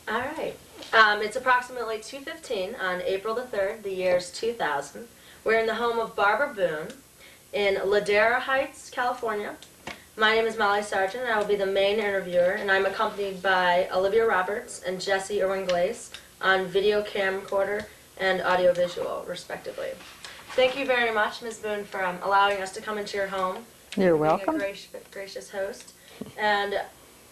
All right. It's approximately 2:15 on April the 3rd, the year's 2000. We're in the home of Barbara Boone in Ladera Heights, California. My name is Molly Sargent, and I will be the main interviewer, and I'm accompanied by Olivia Roberts and Jesse Irwin-Glaze on video camcorder and audiovisual, respectively. Thank you very much, Ms. Boone, for allowing us to come into your home. You're welcome. Being a gracious host. And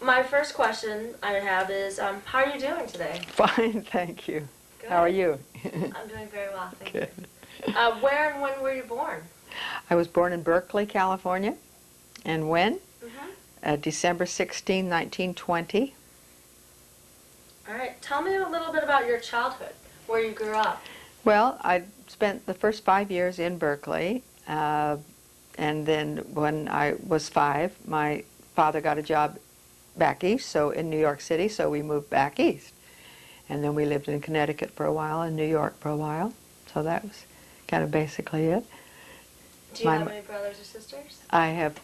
my first question I have is, how are you doing today? Fine, thank you. Good. How are you? I'm doing very well, thank Good. you. Where and when were you born? I was born in Berkeley, California. And when? December 16, 1920. All right. Tell me a little bit about your childhood, where you grew up. Well, I spent the first 5 years in Berkeley. And then when I was 5, my father got a job back east, so in New York City, so we moved back east. And then we lived in Connecticut for a while, and New York for a while. So that was kind of basically it. Do you have any brothers or sisters? I have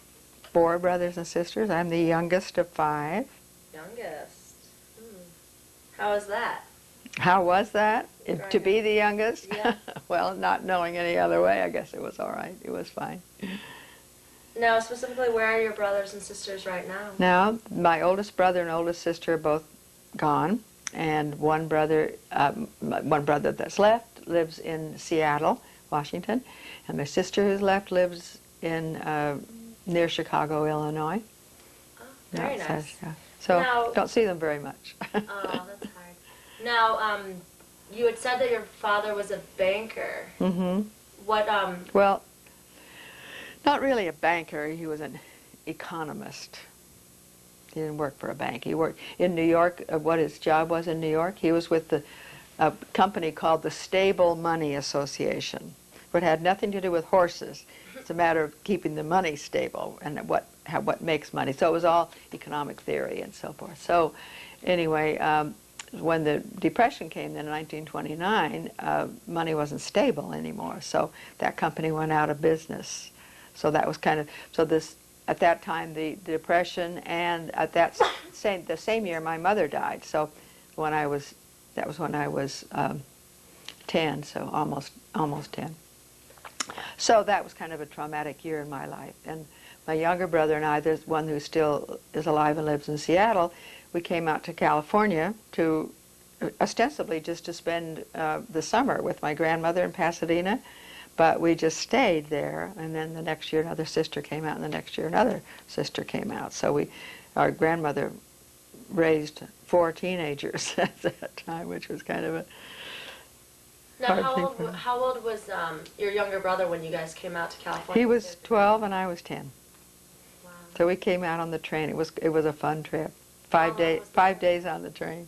4 brothers and sisters. I'm the youngest of 5. Youngest. How was that? How was that? To be up. the youngest? Yeah. Well, not knowing any other way, I guess it was all right. It was fine. Now, specifically, where are your brothers and sisters right now? Now, my oldest brother and oldest sister are both gone, and one brother that's left lives in Seattle, Washington, and my sister who's left lives in near Chicago, Illinois. Oh, very nice. So now, don't see them very much. Oh, that's hard. Now, you had said that your father was a banker. Mm-hmm. What, Well, not really a banker. He was an economist. He didn't work for a bank. He worked in New York. What his job was in New York, he was with a company called the Stable Money Association. It had nothing to do with horses. It's a matter of keeping the money stable and what makes money. So it was all economic theory and so forth. So anyway, when the Depression came in 1929, money wasn't stable anymore. So that company went out of business. So that was kind of, so this, at that time, the Depression, and at that the same year my mother died. So when I was, that was when I was 10, so almost 10. So that was kind of a traumatic year in my life. And my younger brother and I, there's one who still is alive and lives in Seattle, we came out to California to, ostensibly just to spend the summer with my grandmother in Pasadena. But we just stayed there, and then the next year another sister came out, and the next year another sister came out. So our grandmother raised 4 teenagers at that time, which was kind of a now, how old was your younger brother when you guys came out to California? He was 12 and I was 10. Wow. So we came out on the train. It was a fun trip. 5 days on the train.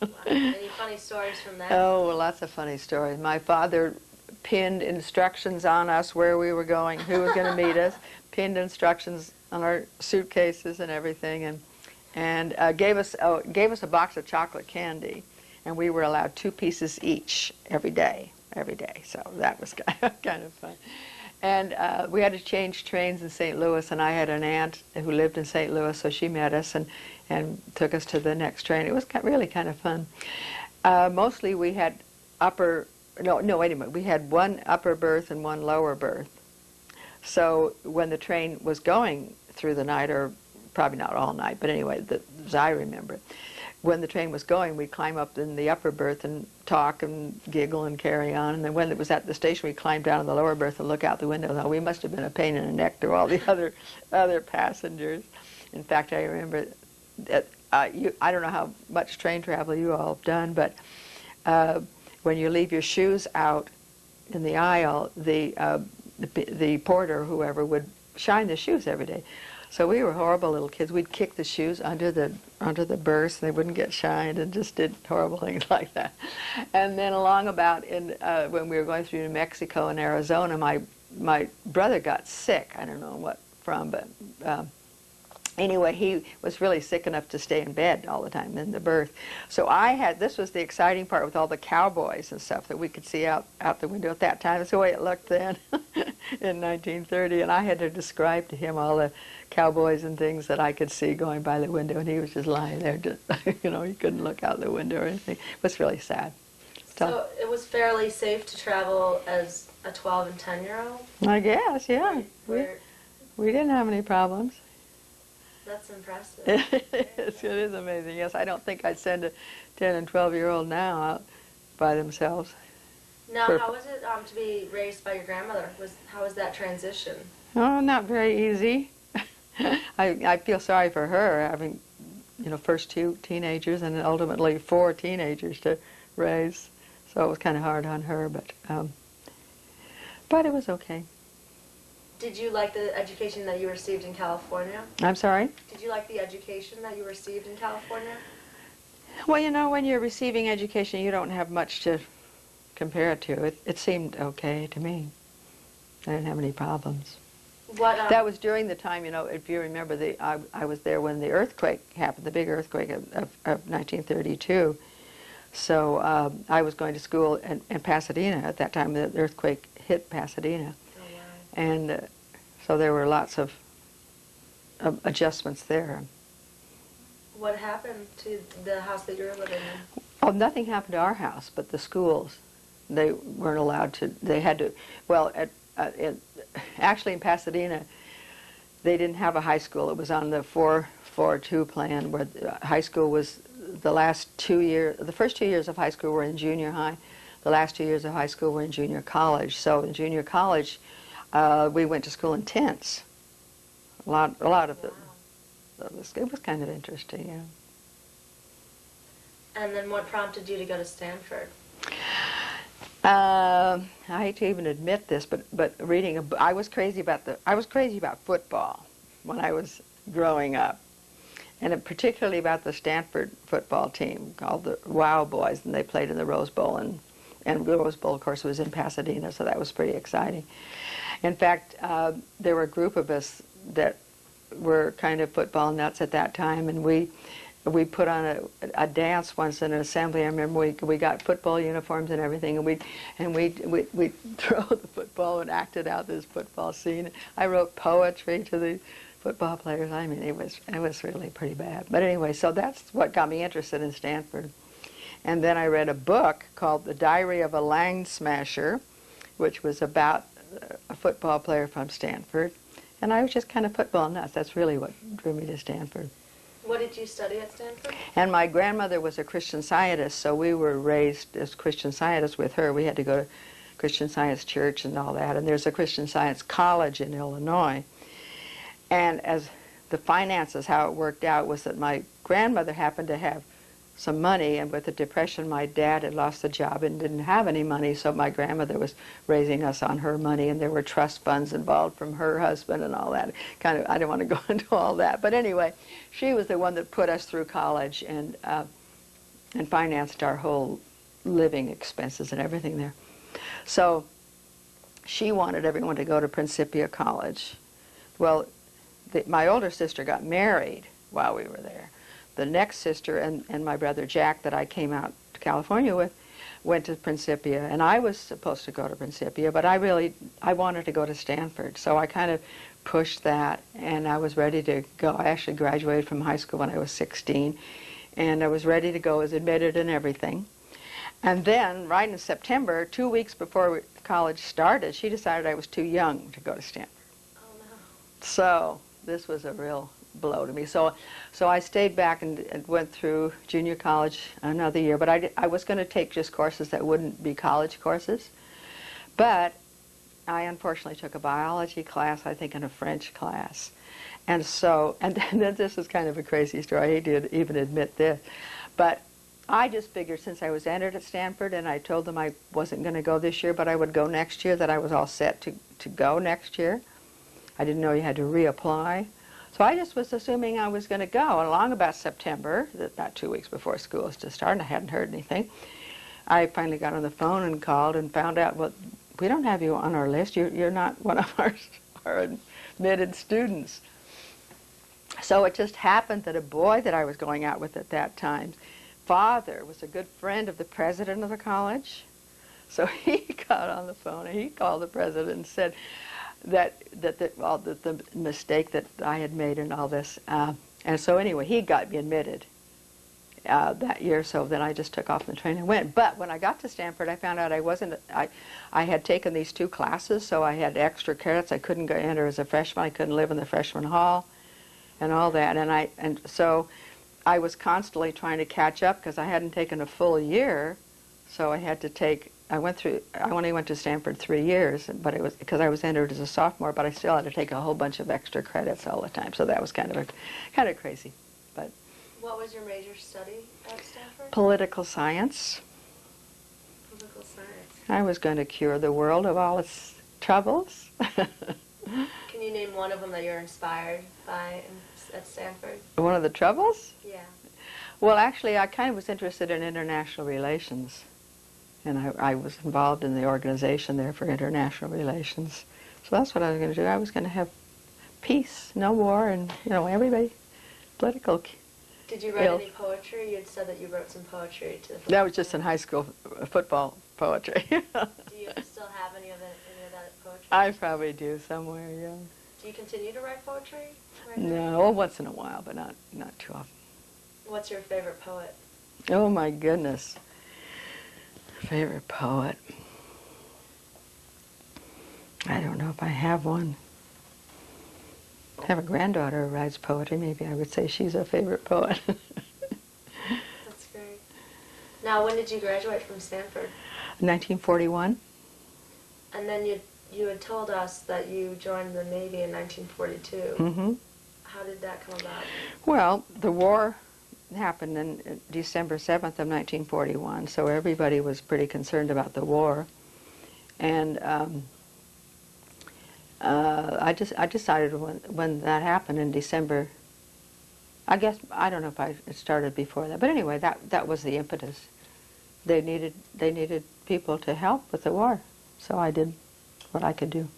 Wow. Any funny stories from that? Oh, well, lots of funny stories. My father pinned instructions on us where we were going, who was going to meet us, pinned instructions on our suitcases and everything, and gave us a box of chocolate candy, and we were allowed 2 pieces each every day. So that was kind of fun. And we had to change trains in St. Louis, and I had an aunt who lived in St. Louis, so she met us and took us to the next train. It was really kind of fun. Mostly we had we had 1 upper berth and 1 lower berth. So when the train was going through the night, or probably not all night, but anyway, as I remember it, when the train was going, we'd climb up in the upper berth and talk and giggle and carry on. And then when it was at the station, we'd climb down in the lower berth and look out the window. Now, we must have been a pain in the neck to all the other passengers. In fact, I remember that I don't know how much train travel you all have done, but when you leave your shoes out in the aisle, the porter or whoever would shine the shoes every day. So we were horrible little kids. We'd kick the shoes under the berths, and they wouldn't get shined, and just did horrible things like that. And then along about when we were going through New Mexico and Arizona, my brother got sick. I don't know what from, but Anyway, he was really sick enough to stay in bed all the time in the birth. So this was the exciting part with all the cowboys and stuff that we could see out the window at that time. That's the way it looked then in 1930. And I had to describe to him all the cowboys and things that I could see going by the window. And he was just lying there, just, you know, he couldn't look out the window or anything. It was really sad. So it was fairly safe to travel as a 12 and 10-year-old? I guess, yeah. We didn't have any problems. That's impressive. It is amazing. Yes, I don't think I'd send a 10 and 12-year-old now out by themselves. Now, how was it to be raised by your grandmother? How was that transition? Oh, not very easy. I feel sorry for her, having, you know, first 2 teenagers and then ultimately 4 teenagers to raise. So it was kind of hard on her, but it was okay. Did you like the education that you received in California? I'm sorry? Did you like the education that you received in California? Well, you know, when you're receiving education, you don't have much to compare it to. It seemed okay to me. I didn't have any problems. That was during the time, you know, if you remember, I was there when the earthquake happened, the big earthquake of 1932. So I was going to school in Pasadena at that time. The earthquake hit Pasadena. And so there were lots of adjustments there. What happened to the house that you were living in? Oh, nothing happened to our house, but the schools. They weren't allowed to, they had to, well, actually in Pasadena, they didn't have a high school. It was on the 4-4-2 plan, where high school was the last 2 years, the first 2 years of high school were in junior high. The last 2 years of high school were in junior college. So in junior college, we went to school in tents. A lot of it. It was kind of interesting, yeah. And then what prompted you to go to Stanford? I hate to even admit this, but reading I was crazy about football when I was growing up, and particularly about the Stanford football team called the Wow Boys, and they played in the Rose Bowl, and the Rose Bowl, of course, was in Pasadena, so that was pretty exciting. In fact, there were a group of us that were kind of football nuts at that time, and we put on a dance once in an assembly. I remember we got football uniforms and everything, and we throw the football and acted out this football scene. I wrote poetry to the football players. I mean, it was really pretty bad. But anyway, so that's what got me interested in Stanford. And then I read a book called The Diary of a Lang Smasher, which was about a football player from Stanford. And I was just kind of football nuts. That's really what drew me to Stanford. What did you study at Stanford? And my grandmother was a Christian Scientist, so we were raised as Christian Scientists with her. We had to go to Christian Science Church and all that. And there's a Christian Science College in Illinois. And as the finances, how it worked out was that my grandmother happened to have some money, and with the Depression, my dad had lost the job and didn't have any money, so my grandmother was raising us on her money, and there were trust funds involved from her husband and all that. Kind of, I don't want to go into all that, but anyway, she was the one that put us through college and financed our whole living expenses and everything there. So she wanted everyone to go to Principia College. Well, my older sister got married while we were there. The next sister and my brother Jack that I came out to California with went to Principia, and I was supposed to go to Principia, but I wanted to go to Stanford, so I kind of pushed that, and I was ready to go. I actually graduated from high school when I was 16, and I was ready to go, was admitted and everything. And then, right in September, 2 weeks before college started, she decided I was too young to go to Stanford. Oh, no. So this was a real blow to me. So I stayed back and went through junior college another year, but I was going to take just courses that wouldn't be college courses. But I unfortunately took a biology class, I think, and a French class. And then this is kind of a crazy story. I hate to even admit this, but I just figured since I was entered at Stanford and I told them I wasn't going to go this year, but I would go next year, that I was all set to go next year. I didn't know you had to reapply. So I just was assuming I was going to go. And along about September, about 2 weeks before school was to start, and I hadn't heard anything, I finally got on the phone and called and found out, well, we don't have you on our list. You're not one of our admitted students. So it just happened that a boy that I was going out with at that time, father was a good friend of the president of the college. So he got on the phone and he called the president and said that the mistake that I had made and all this. And so anyway, he got me admitted that year. So then I just took off the train and went. But when I got to Stanford, I found out I had taken these 2 classes, so I had extra credits. I couldn't enter as a freshman. I couldn't live in the freshman hall and all that. And so I was constantly trying to catch up because I hadn't taken a full year. So I had to take. I only went to Stanford 3 years, but it was because I was entered as a sophomore. But I still had to take a whole bunch of extra credits all the time. So that was kind of crazy. But what was your major study at Stanford? Political science. Political science. I was going to cure the world of all its troubles. Can you name one of them that you're inspired by at Stanford? One of the troubles? Yeah. Well, actually, I kind of was interested in international relations. And I was involved in the organization there for international relations. So that's what I was going to do. I was going to have peace, no war, and, everybody, political. Did you write any poetry? You had said that you wrote some poetry to the football That was just in high school football poetry. Do you still have any of that poetry? I probably do somewhere, yeah. Do you continue to write poetry? No, well, once in a while, but not too often. What's your favorite poet? Oh, my goodness. Favorite poet? I don't know if I have one. I have a granddaughter who writes poetry. Maybe I would say she's a favorite poet. That's great. Now, when did you graduate from Stanford? 1941. And then you had told us that you joined the Navy in 1942. Mm-hmm. How did that come about? Well, the war happened on December 7th of 1941, so everybody was pretty concerned about the war. And I decided when that happened in December, I guess, I don't know if it started before that, but anyway, that was the impetus. They needed people to help with the war, so I did what I could do.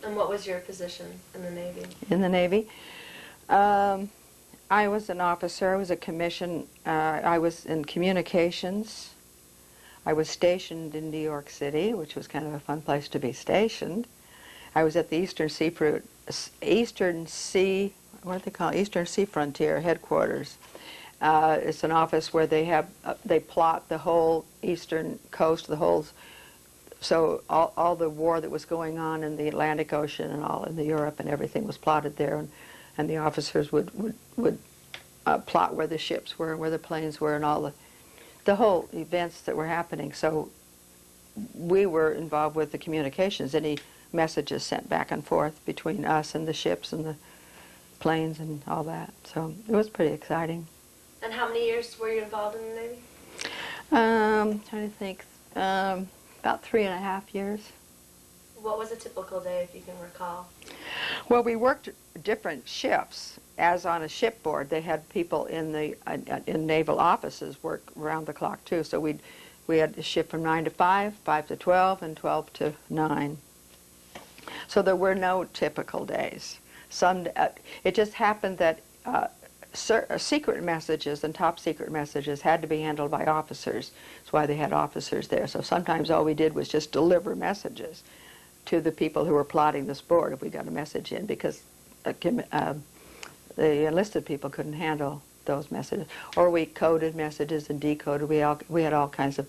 And what was your position in the Navy? In the Navy? I was an officer. I was a commission. I was in communications. I was stationed in New York City, which was kind of a fun place to be stationed. I was at the Eastern Sea Frontier headquarters. It's an office where they plot the whole eastern coast, so all the war that was going on in the Atlantic Ocean and all in the Europe and everything was plotted there, and the officers would plot where the ships were, where the planes were, and all the whole events that were happening. So we were involved with the communications, any messages sent back and forth between us and the ships and the planes and all that. So it was pretty exciting. And how many years were you involved in the Navy? Trying to think, about 3.5 years. What was a typical day, if you can recall? Well, we worked different shifts. As on a shipboard, they had people in naval offices work around the clock too. So we had a shift from 9 to 5, 5 to 12, and 12 to 9. So there were no typical days. It just happened that secret messages and top secret messages had to be handled by officers. That's why they had officers there. So sometimes all we did was just deliver messages to the people who were plotting this board if we got a message in, because the enlisted people couldn't handle those messages. Or we coded messages and decoded. We had all kinds of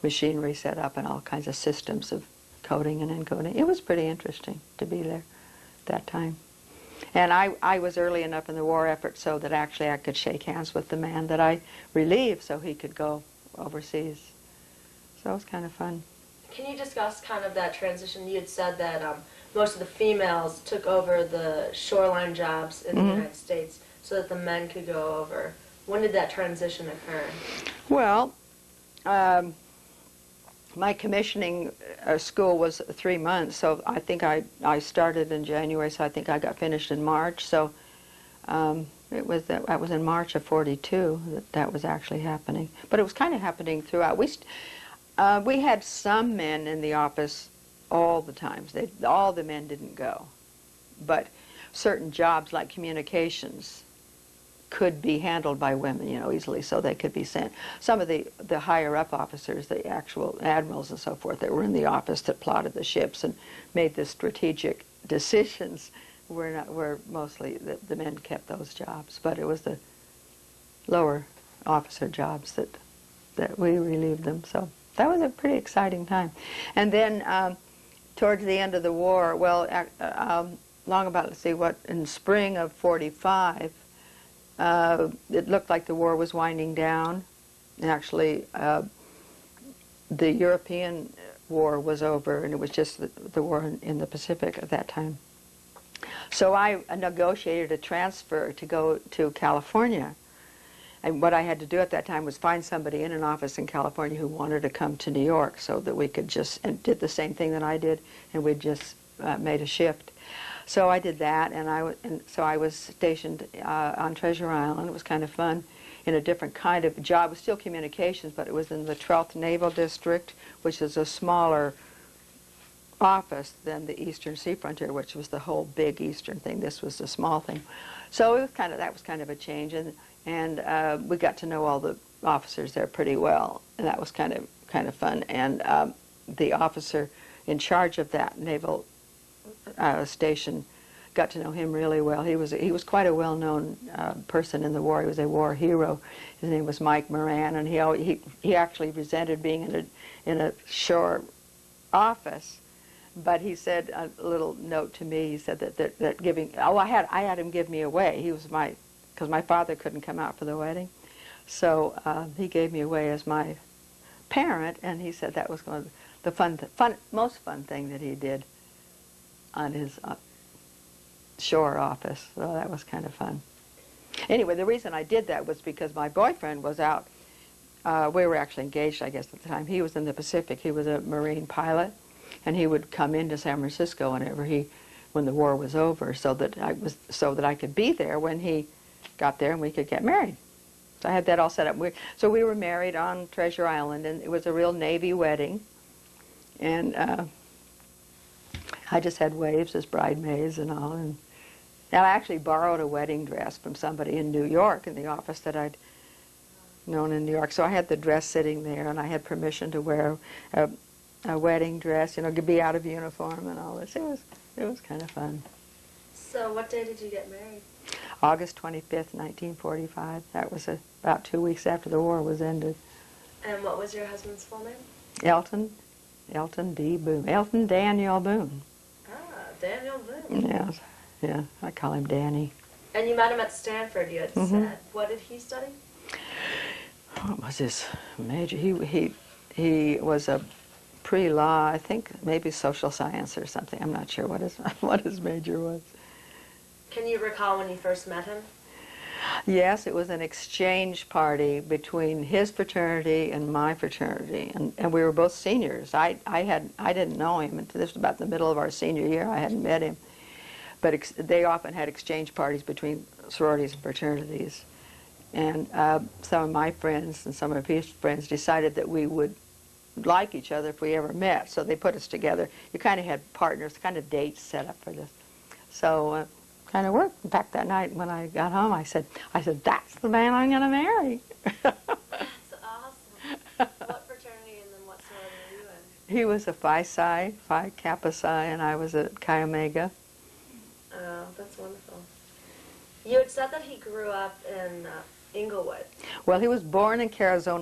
machinery set up and all kinds of systems of coding and encoding. It was pretty interesting to be there that time. And I was early enough in the war effort so that actually I could shake hands with the man that I relieved so he could go overseas. So it was kind of fun. Can you discuss kind of that transition? You had said that most of the females took over the shoreline jobs in the United States so that the men could go over. When did that transition occur? Well, my commissioning school was 3 months, so I think I started in January, so I think I got finished in March. So that was in March of '42 that was actually happening. But it was kind of happening throughout. We had some men in the office all the times. All the men didn't go. But certain jobs like communications, could be handled by women, you know, easily, so they could be sent. Some of the higher up officers, the actual admirals and so forth, that were in the office that plotted the ships and made the strategic decisions, were mostly the men kept those jobs, but it was the lower officer jobs that we relieved them. So that was a pretty exciting time. And then towards the end of the war, well, long about, let's see, what, in spring of 45, it looked like the war was winding down. And actually, the European war was over, and it was just the war in the Pacific at that time. So I negotiated a transfer to go to California. And what I had to do at that time was find somebody in an office in California who wanted to come to New York, so that we could just, and did the same thing that I did, and we just made a shift. So I did that, and so I was stationed on Treasure Island. It was kind of fun, in a different kind of job. It was still communications, but it was in the 12th Naval District, which is a smaller office than the Eastern Sea Frontier, which was the whole big Eastern thing. This was the small thing. So it was that was kind of a change, and we got to know all the officers there pretty well, and that was kind of fun. And the officer in charge of that naval station, got to know him really well. He was quite a well-known person in the war. He was a war hero. His name was Mike Moran, and he actually resented being in a shore office. But he said a little note to me. He said that giving, I had him give me away. He was because my father couldn't come out for the wedding, so he gave me away as my parent. And he said that was the most fun thing that he did on his shore office. So that was kind of fun. Anyway, the reason I did that was because my boyfriend was out. We were actually engaged, I guess, at the time. He was in the Pacific. He was a Marine pilot. And he would come into San Francisco when the war was over, so that I could be there when he got there and we could get married. So I had that all set up. So we were married on Treasure Island, and it was a real Navy wedding. And I just had waves as bridesmaids and all. And I actually borrowed a wedding dress from somebody in New York in the office that I'd known in New York. So I had the dress sitting there, and I had permission to wear a wedding dress, you know, to be out of uniform and all this. It was kind of fun. So what day did you get married? August 25th, 1945. That was about 2 weeks after the war was ended. And what was your husband's full name? Elton D. Boone. Elton Daniel Boone. Ah, Daniel Boone. Yes, yeah, I call him Danny. And you met him at Stanford, you had said. What did he study? What was his major? He was a pre-law, I think maybe social science or something. I'm not sure what his major was. Can you recall when you first met him? Yes, it was an exchange party between his fraternity and my fraternity, and we were both seniors. I didn't know him until this was about the middle of our senior year. I hadn't met him, but they often had exchange parties between sororities and fraternities, and some of my friends and some of his friends decided that we would like each other if we ever met, so they put us together. You kind of had partners, kind of dates set up for this. So kind of worked. In fact, that night when I got home, I said, that's the man I'm going to marry. That's awesome. What fraternity and then what sorority were you in? He was a Phi Psi, Phi Kappa Psi, and I was a Chi Omega. Oh, that's wonderful. You had said that he grew up in Inglewood. Well, he was born in Carrizozo,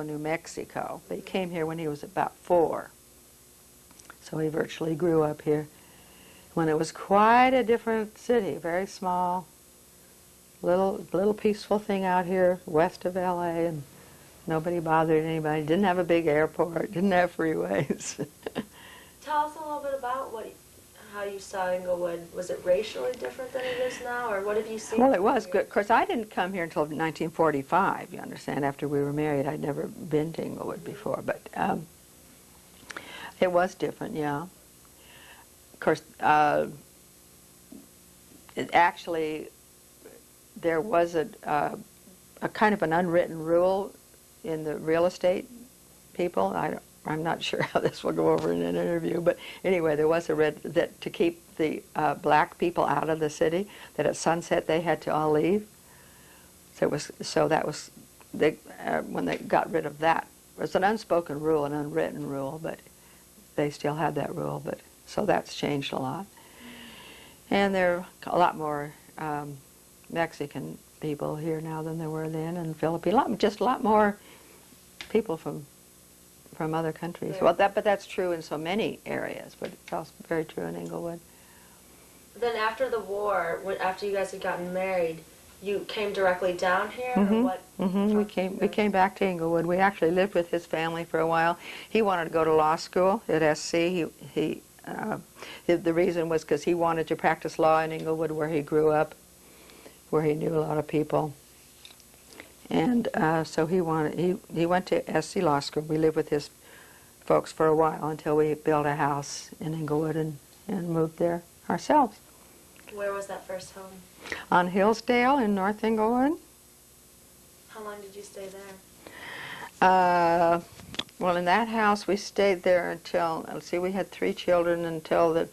New Mexico, but he came here when he was about 4. So he virtually grew up here when it was quite a different city, very small, little peaceful thing out here west of LA, and nobody bothered anybody. Didn't have a big airport, didn't have freeways. Tell us a little bit about how you saw Inglewood. Was it racially different than it is now, or what have you seen? Well, it was good. Of course, I didn't come here until 1945, you understand. After we were married, I'd never been to Inglewood before, but it was different, yeah. Of course, there was a kind of an unwritten rule in the real estate people. I'm not sure how this will go over in an interview, but anyway, there was a red that to keep the black people out of the city, that at sunset they had to all leave. That was they when they got rid of that. It was an unspoken rule, an unwritten rule, but they still had that rule. But so that's changed a lot, and there are a lot more Mexican people here now than there were then, and Filipino, just a lot more people from other countries. Right. Well, but that's true in so many areas, but it's also very true in Inglewood. Then after the war, after you guys had gotten married, you came directly down here, or what? We came back to Inglewood. We actually lived with his family for a while. He wanted to go to law school at SC. The reason was because he wanted to practice law in Inglewood, where he grew up, where he knew a lot of people. And so he went to SC Law School. We lived with his folks for a while until we built a house in Inglewood and moved there ourselves. Where was that first home? On Hillsdale in North Inglewood. How long did you stay there? Well, in that house we stayed there until, let's see, we had 3 children until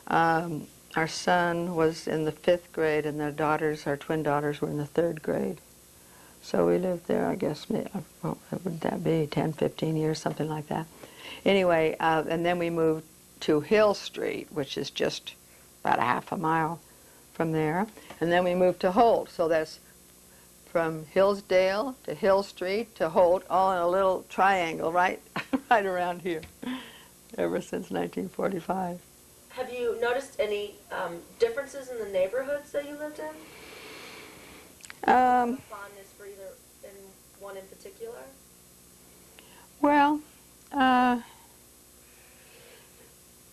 our son was in the 5th grade, and our twin daughters, were in the 3rd grade. So we lived there, I guess, what would that be, 10, 15 years, something like that. Anyway, and then we moved to Hill Street, which is just about a half a mile from there. And then we moved to Holt. So that's from Hillsdale to Hill Street to Holt, all in a little triangle right around here, ever since 1945. Have you noticed any differences in the neighborhoods that you lived in? Fondness for either in one in particular? Well,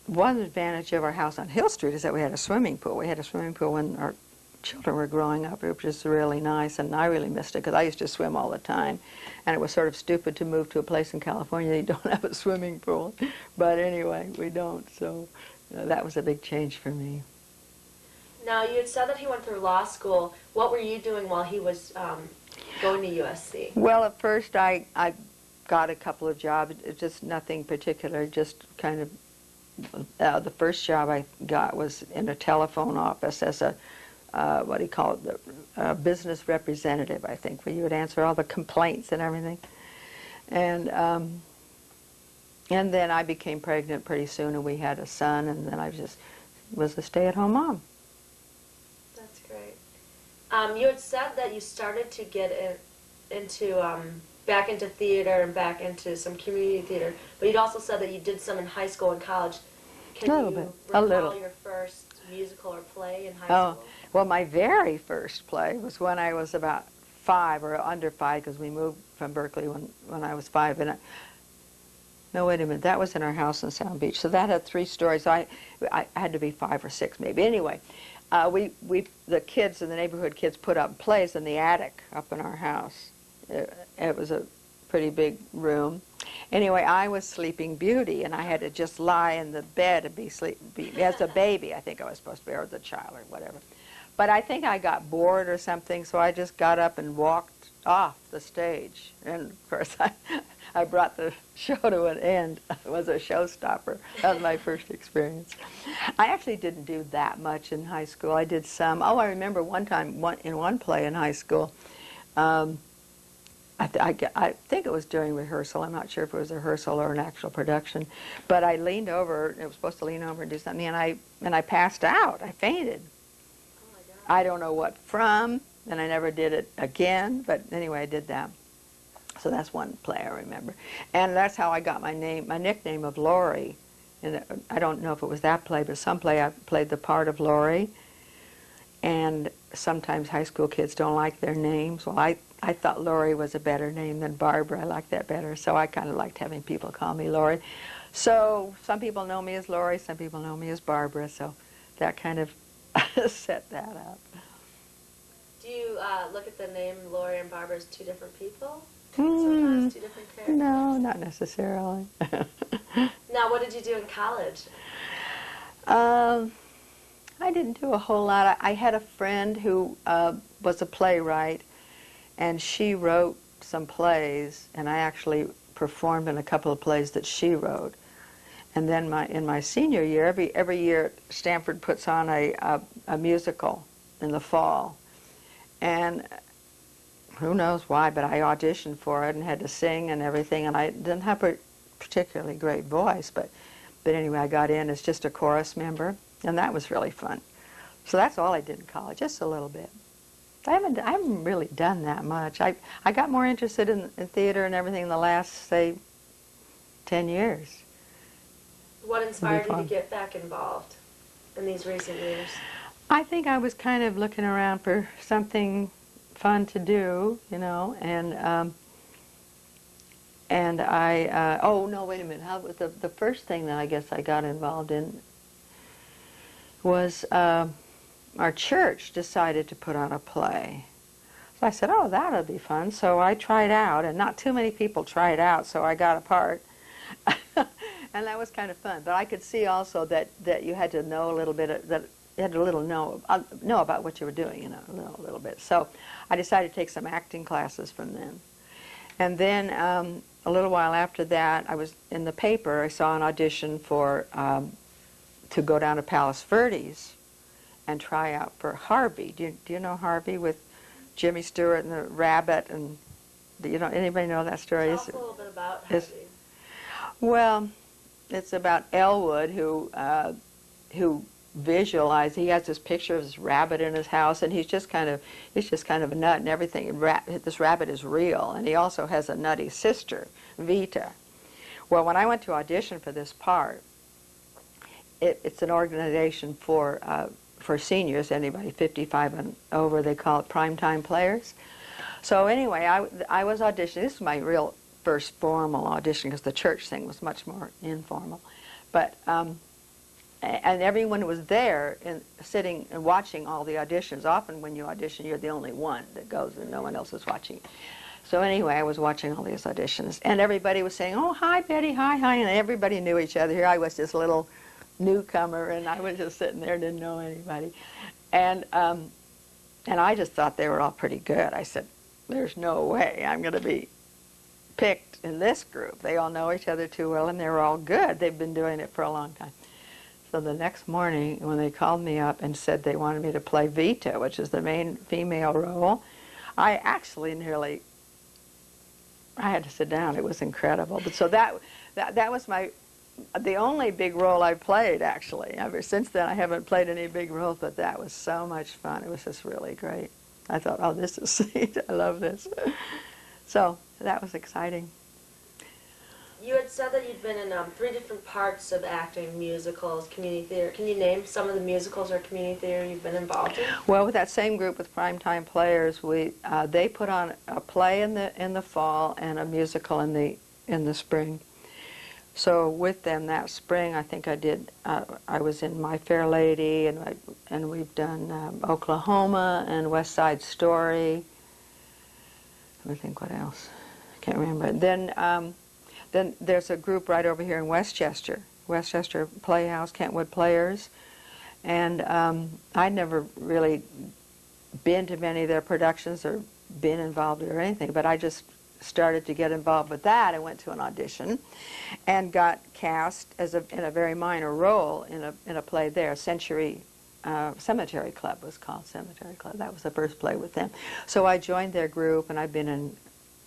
one advantage of our house on Hill Street is that we had a swimming pool. We had a swimming pool when our children were growing up, which was really nice, and I really missed it because I used to swim all the time, and it was sort of stupid to move to a place in California that you don't have a swimming pool. But anyway, we don't, so that was a big change for me. Now, you had said that he went through law school. What were you doing while he was going to USC? Well, at first I got a couple of jobs, just nothing particular, just kind of, the first job I got was in a telephone office as a, what do you call it, a business representative, I think, where you would answer all the complaints and everything. And then I became pregnant pretty soon, and we had a son, and then I just was a stay-at-home mom. That's great. You had said that you started to get back into theater and back into some community theater, but you'd also said that you did some in high school and college. Can a little you bit. recall your first musical or play in high school? Well, my very first play was when I was about 5 or under 5, because we moved from Berkeley when I was 5. And no, wait a minute, that was in our house in Sound Beach. So that had 3 stories. I had to be 5 or 6 maybe. Anyway, the kids in the neighborhood kids put up plays in the attic up in our house. It was a pretty big room. Anyway, I was Sleeping Beauty, and I had to just lie in the bed and be as a baby. I think I was supposed to be, or the child, or whatever. But I think I got bored or something, so I just got up and walked off the stage. And of course, I brought the show to an end. It was a showstopper. That was my first experience. I actually didn't do that much in high school. I did some. Oh, I remember one time in one play in high school. I think it was during rehearsal. I'm not sure if it was a rehearsal or an actual production. But I leaned over. I was supposed to lean over and do something, and I passed out. I fainted. Oh my God. I don't know what from, and I never did it again. But anyway, I did that. So that's one play I remember, and that's how I got my nickname of Laurie. And I don't know if it was that play, but some play I played the part of Laurie. And sometimes high school kids don't like their names. Well, I thought Laurie was a better name than Barbara. I liked that better, so I kind of liked having people call me Laurie. So some people know me as Laurie, some people know me as Barbara, so that kind of set that up. Do you look at the name Laurie and Barbara as 2 different people? Sometimes 2 different characters? No, not necessarily. Now, what did you do in college? I didn't do a whole lot. I had a friend who was a playwright, and she wrote some plays, and I actually performed in a couple of plays that she wrote. And then in my senior year, every year Stanford puts on a musical in the fall. And who knows why, but I auditioned for it and had to sing and everything, and I didn't have a particularly great voice, but anyway, I got in as just a chorus member, and that was really fun. So that's all I did in college, just a little bit. I haven't really done that much. I got more interested in theater and everything in the last, say, 10 years. What inspired you to get back involved in these recent years? I think I was kind of looking around for something fun to do, you know, and I, oh no, wait a minute, how was the first thing that I guess I got involved in was our church decided to put on a play. So I said, oh, that would be fun. So I tried out, and not too many people tried out, so I got a part. And that was kind of fun. But I could see also that you had to know a little bit, that you had to know about what you were doing, you know, a little bit. So I decided to take some acting classes from them. And then a little while after that, I was in the paper, I saw an audition for, to go down to Palos Verdes and try out for Harvey. Do you know Harvey with Jimmy Stewart and the rabbit? And you know, anybody know that story? Tell us a little bit about Harvey. Well, it's about Elwood who visualized. He has this picture of this rabbit in his house, and he's just kind of a nut and everything. This rabbit is real, and he also has a nutty sister, Vita. Well, when I went to audition for this part, it's an organization for seniors, anybody 55 and over. They call it primetime players. So anyway, I was auditioning. This is my real first formal audition, because the church thing was much more informal. But and everyone was there and sitting and watching all the auditions. Often when you audition, you're the only one that goes and no one else is watching. So anyway, I was watching all these auditions, and everybody was saying, oh, hi, Betty, hi, hi, and everybody knew each other. Here I was, this little newcomer, and I was just sitting there, didn't know anybody. And I just thought they were all pretty good. I said, there's no way I'm going to be picked in this group. They all know each other too well, and they're all good. They've been doing it for a long time. So the next morning, when they called me up and said they wanted me to play Vita, which is the main female role, I actually I had to sit down. It was incredible. But so that was the only big role I played, actually. Ever since then, I haven't played any big roles, but that was so much fun. It was just really great. I thought, oh, this is sweet. I love this. So that was exciting. You had said that you'd been in 3 different parts of acting, musicals, community theater. Can you name some of the musicals or community theater you've been involved in? Well, with that same group with Primetime Players, they put on a play in the fall and a musical in the spring. So with them that spring, I think I was in My Fair Lady, and we've done Oklahoma and West Side Story. Let me think what else. I can't remember. Then there's a group right over here in Westchester Playhouse, Kentwood Players, and I'd never really been to many of their productions or been involved or anything, but I just started to get involved with that. I went to an audition and got cast in a very minor role in a play there. Cemetery Club was called. Cemetery Club. That was the first play with them. So I joined their group, and I've been in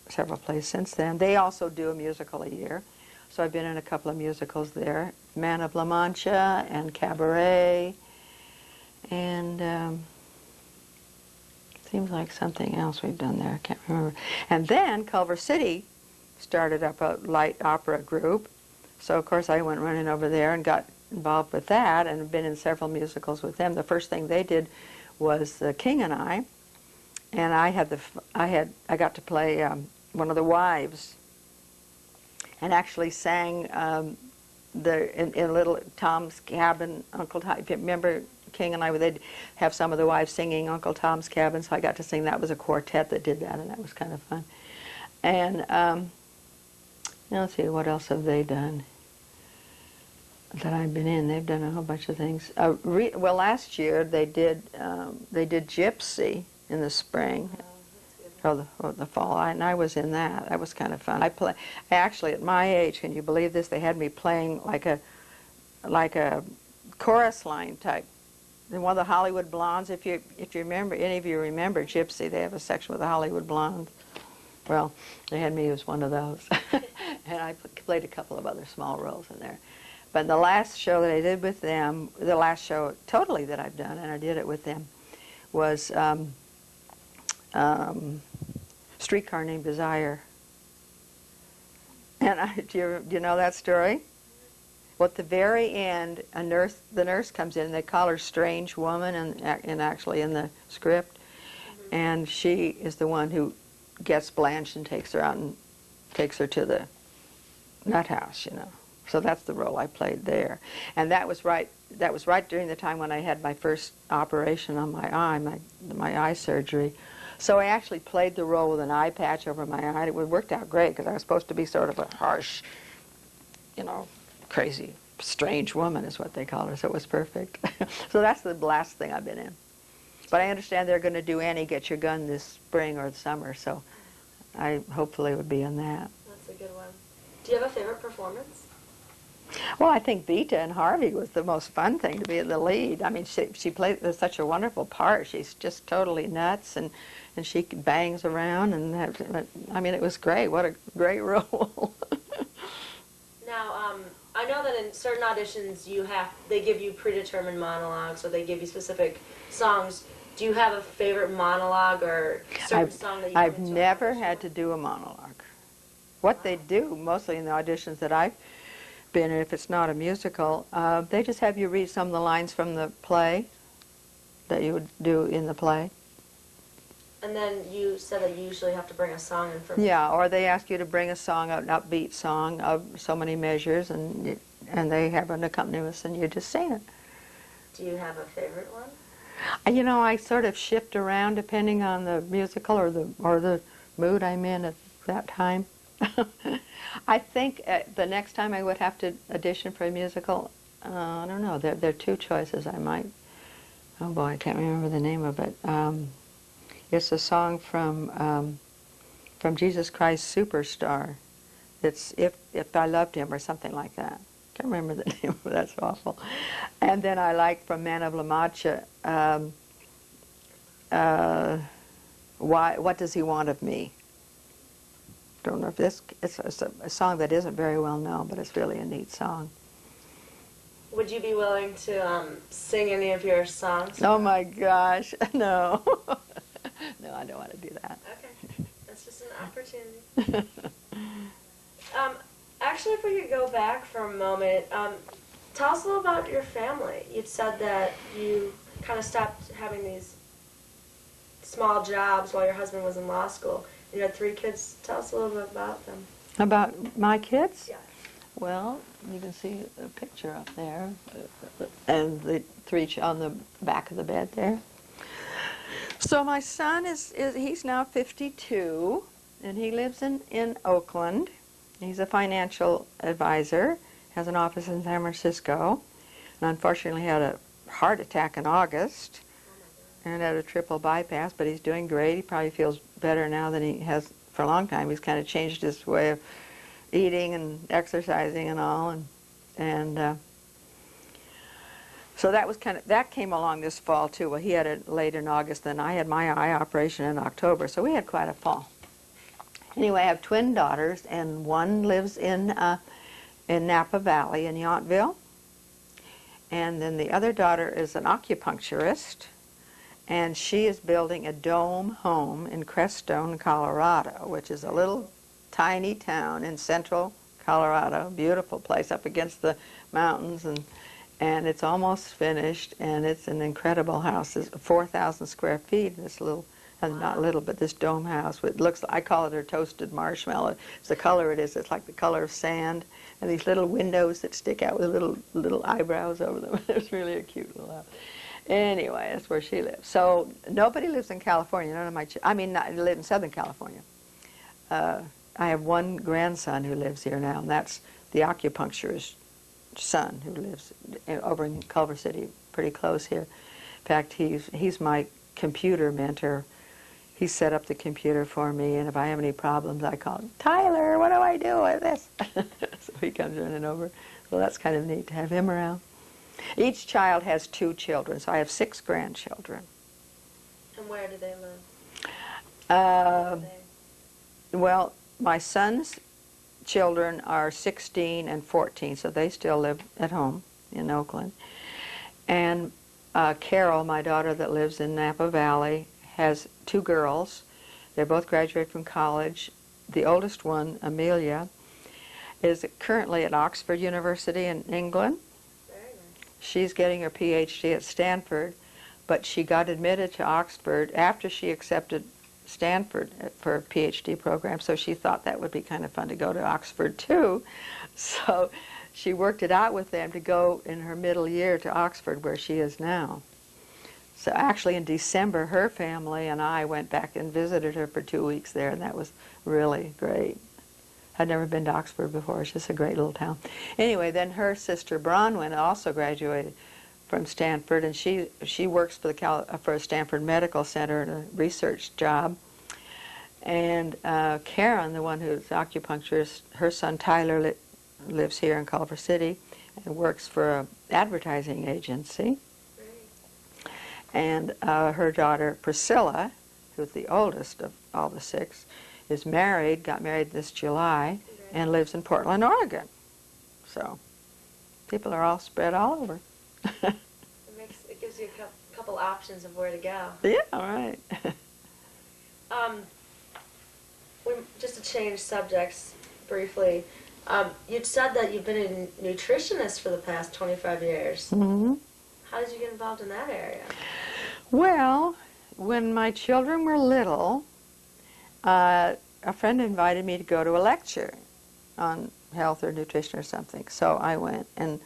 several plays since then. They also do a musical a year, so I've been in a couple of musicals there. Man of La Mancha and Cabaret, and seems like something else we've done there. I can't remember. And then Culver City started up a light opera group, so of course I went running over there and got involved with that, and have been in several musicals with them. The first thing they did was The King and I, and I got to play one of the wives, and actually sang in Little Tom's Cabin, Uncle Tom. If you remember King and I, they'd have some of the wives singing Uncle Tom's Cabin, so I got to sing. That was a quartet that did that, and that was kind of fun. And let's see, what else have they done that I've been in? They've done a whole bunch of things. Well, last year they did Gypsy in the spring. the fall, and I was in that. That was kind of fun. Actually, at my age, can you believe this? They had me playing like a chorus line type. And one of the Hollywood Blondes, if you remember, any of you remember Gypsy, they have a section with the Hollywood Blondes. Well, they had me as one of those, and I played a couple of other small roles in there. But the last show that I did with them, the last show totally that I've done, and I did it with them, was Streetcar Named Desire. And do you know that story? Well, at the very end, the nurse comes in, and they call her Strange Woman, and actually in the script, and she is the one who gets Blanche and takes her out and takes her to the nut house, you know. So that's the role I played there, and that was right during the time when I had my first operation on my eye, my eye surgery. So I actually played the role with an eye patch over my eye. It worked out great because I was supposed to be sort of a harsh, you know, crazy, strange woman is what they call her. So it was perfect. So that's the last thing I've been in. But I understand they're going to do Annie Get Your Gun this spring or summer, so I hopefully would be in that. That's a good one. Do you have a favorite performance? Well, I think Vita and Harvey was the most fun thing to be in the lead. I mean, she played such a wonderful part. She's just totally nuts, and she bangs around, and I mean, it was great. What a great role. Now, I know that in certain auditions they give you predetermined monologues, or they give you specific songs. Do you have a favorite monologue or certain song that you I've never had to do a monologue. What they do mostly in the auditions that I've been in, if it's not a musical, they just have you read some of the lines from the play that you would do in the play. And then you said that you usually have to bring a song in for... Yeah, or they ask you to bring a song, an upbeat song of so many measures, and they have an accompanist, and you just sing it. Do you have a favorite one? You know, I sort of shift around depending on the musical or the mood I'm in at that time. I think the next time I would have to audition for a musical, I don't know, there are two choices I might. Oh boy, I can't remember the name of it. It's a song from Jesus Christ Superstar. It's If I Loved Him or something like that. Can't remember the name of it, that's awful. And then I like from Man of La Mancha, What Does He Want of Me? Don't know if it's a song that isn't very well known, but it's really a neat song. Would you be willing to sing any of your songs? Oh my gosh, no. No, I don't want to do that. Okay, that's just an opportunity. Actually, if we could go back for a moment, tell us a little about your family. You'd said that you kind of stopped having these small jobs while your husband was in law school. You had 3 kids. Tell us a little bit about them. About my kids? Yeah. Well, you can see a picture up there, and the 3 on the back of the bed there. So my son he's now 52, and he lives in Oakland. He's a financial advisor, has an office in San Francisco, and unfortunately had a heart attack in August and had a triple bypass, but he's doing great. He probably feels better now than he has for a long time. He's kind of changed his way of eating and exercising and all, and so that came along this fall too. Well, he had it late in August, then I had my eye operation in October, so we had quite a fall. Anyway, I have twin daughters, and one lives in Napa Valley in Yountville, and then the other daughter is an acupuncturist, and she is building a dome home in Crestone, Colorado, which is a little tiny town in central Colorado, beautiful place up against the mountains, and it's almost finished, and it's an incredible house. It's 4,000 square feet, this little, not little, but this dome house. It looks, I call it her toasted marshmallow. It's the color it is. It's like the color of sand, and these little windows that stick out with little eyebrows over them. It's really a cute little house. Anyway, that's where she lives. So nobody lives in California. None of my, I live in Southern California. I have one grandson who lives here now, and that's the acupuncturist son who lives over in Culver City, pretty close here. In fact, he's my computer mentor. he set up the computer for me, and if I have any problems, I call him, Tyler, what do I do with this? So he comes running over. Well, that's kind of neat to have him around. Each child has 2 children, so I have 6 grandchildren. And where do they live? Well, my son's children are 16 and 14, so they still live at home in Oakland. And Carol, my daughter that lives in Napa Valley, has 2 girls. They both graduated from college. The oldest one, Amelia, is currently at Oxford University in England. Very nice. She's getting her PhD at Stanford, but she got admitted to Oxford after she accepted Stanford for a PhD program, so she thought that would be kind of fun to go to Oxford too. So she worked it out with them to go in her middle year to Oxford, where she is now. So actually in December, her family and I went back and visited her for 2 weeks there, and that was really great. I'd never been to Oxford before. It's just a great little town. Anyway, then her sister Bronwyn also graduated from Stanford, and she works for the Stanford Medical Center in a research job. And Karen, the one who's acupuncturist, her son Tyler lives here in Culver City and works for an advertising agency. And her daughter Priscilla, who's the oldest of all the 6, is married, got married this July, and lives in Portland, Oregon. So people are all spread all over. It gives you a couple options of where to go. Yeah, right. Just to change subjects briefly, you'd said that you've been a nutritionist for the past 25 years. Mm-hmm. How did you get involved in that area? Well, when my children were little, a friend invited me to go to a lecture on health or nutrition or something. So I went, and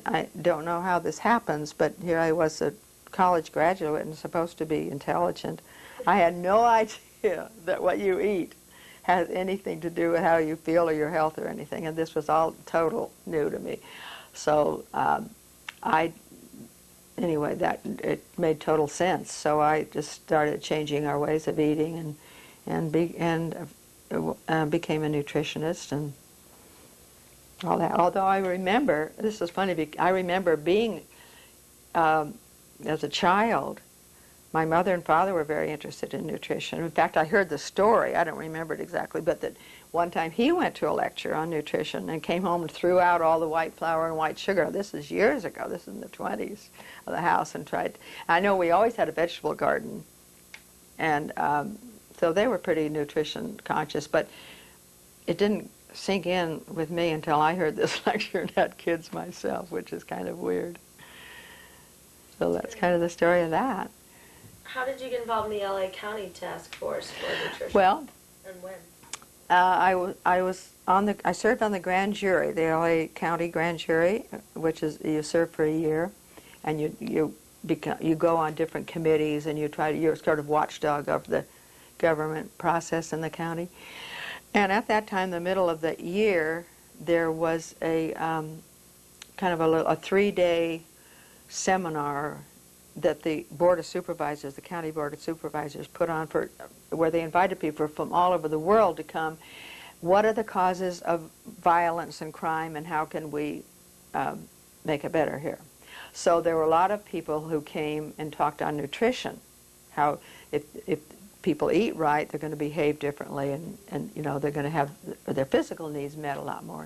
I don't know how this happens, but here I was, a college graduate and supposed to be intelligent. I had no idea that what you eat has anything to do with how you feel or your health or anything, and this was all total new to me. So anyway, it made total sense. So I just started changing our ways of eating and became a nutritionist and all that. Although I remember, this is funny, I remember being, as a child, my mother and father were very interested in nutrition. In fact, I heard the story, I don't remember it exactly, but that one time he went to a lecture on nutrition and came home and threw out all the white flour and white sugar. This is years ago, this is in the 20s, of the house, and tried. I know we always had a vegetable garden, and so they were pretty nutrition conscious, but it didn't sink in with me until I heard this lecture and had kids myself, which is kind of weird. So that's kind of the story of that. How did you get involved in the LA County Task Force for Nutrition? Well, and when? I served on the grand jury, the LA County grand jury, which is, you serve for a year, and you go on different committees, and you're sort of watchdog of the government process in the county. And at that time, the middle of the year, there was a kind of a 3-day seminar that the Board of Supervisors, the County Board of Supervisors, put on where they invited people from all over the world to come. What are the causes of violence and crime, and how can we make it better here? So there were a lot of people who came and talked on nutrition, how if people eat right, they're going to behave differently, and you know, they're going to have their physical needs met a lot more.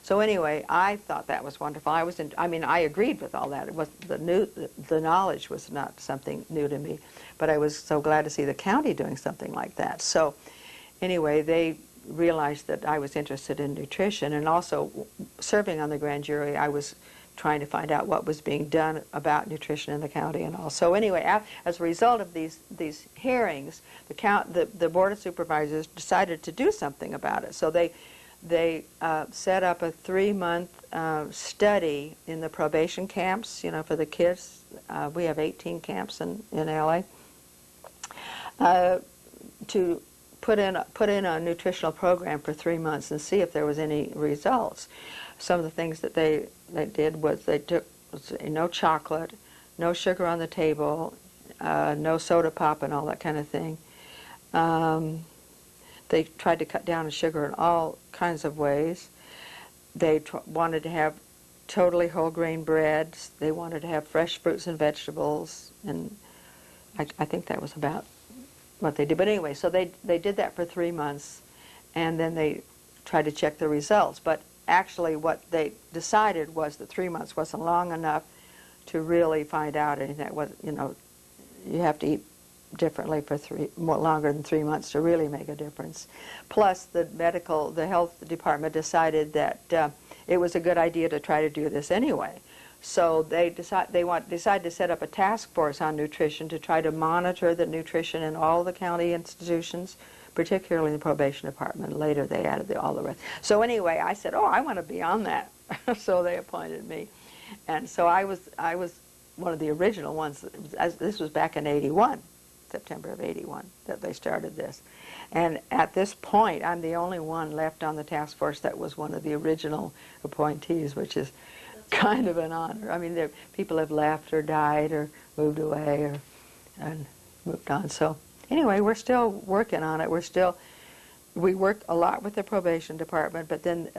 So anyway, I thought that was wonderful. I mean, I agreed with all that. It was the knowledge was not something new to me, but I was so glad to see the county doing something like that. So anyway, they realized that I was interested in nutrition, and also serving on the grand jury, I was trying to find out what was being done about nutrition in the county and all. So anyway, as a result of these hearings, the Board of Supervisors decided to do something about it. So they set up a 3-month study in the probation camps, you know, for the kids. We have 18 camps in LA. To put in a nutritional program for 3 months and see if there was any results. Some of the things that they did was they took no chocolate, no sugar on the table, no soda pop and all that kind of thing. They tried to cut down on sugar in all kinds of ways. They wanted to have totally whole grain breads. They wanted to have fresh fruits and vegetables, and I think that was about what they did. But anyway, so they did that for 3 months, and then they tried to check the results. But actually what they decided was that 3 months wasn't long enough to really find out anything. That was, you know, you have to eat differently for longer than 3 months to really make a difference. Plus, the health department decided that it was a good idea to try to do this anyway. So they decided to set up a task force on nutrition to try to monitor the nutrition in all the county institutions, particularly the probation department. Later they added all the rest. So anyway, I said, oh, I want to be on that. So they appointed me. And so I was one of the original ones. This was back in '81, September of '81, that they started this. And at this point, I'm the only one left on the task force that was one of the original appointees, which is kind of an honor. I mean, people have left or died or moved away and moved on. So anyway, we're still working on it. We work a lot with the probation department, but then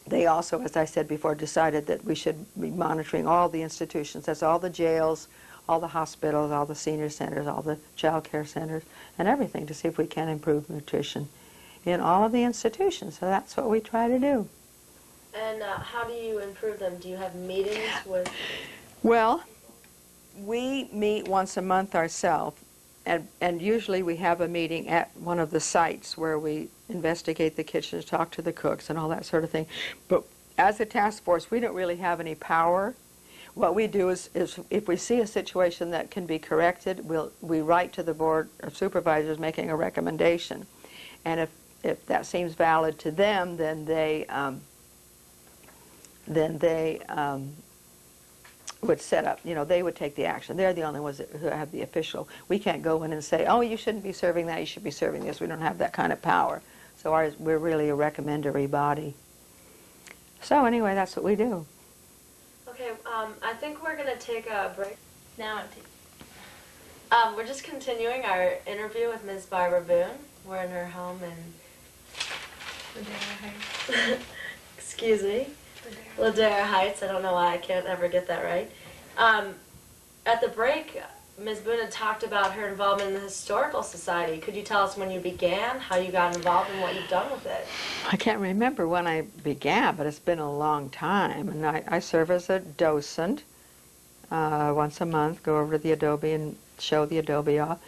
they also, as I said before, decided that we should be monitoring all the institutions. That's all the jails, all the hospitals, all the senior centers, all the child care centers, and everything to see if we can improve nutrition in all of the institutions. So that's what we try to do. And how do you improve them? Do you have meetings with... Well, we meet once a month ourselves, and usually we have a meeting at one of the sites where we investigate the kitchens, talk to the cooks, and all that sort of thing. But as a task force, we don't really have any power. What we do is if we see a situation that can be corrected, we write to the board of supervisors making a recommendation. And if that seems valid to them, then they would set up, you know, they would take the action. They're the only ones who have the official. We can't go in and say, oh, you shouldn't be serving that, you should be serving this. We don't have that kind of power. So we're really a recommendatory body. So anyway, that's what we do. Okay, I think we're going to take a break. Now we're just continuing our interview with Ms. Barbara Boone. We're in her home in excuse me, Ladera Heights. I don't know why I can't ever get that right. At the break, Ms. Boone had talked about her involvement in the Historical Society. Could you tell us when you began, how you got involved, and what you've done with it? I can't remember when I began, but it's been a long time. And I serve as a docent once a month, go over to the adobe and show the adobe off.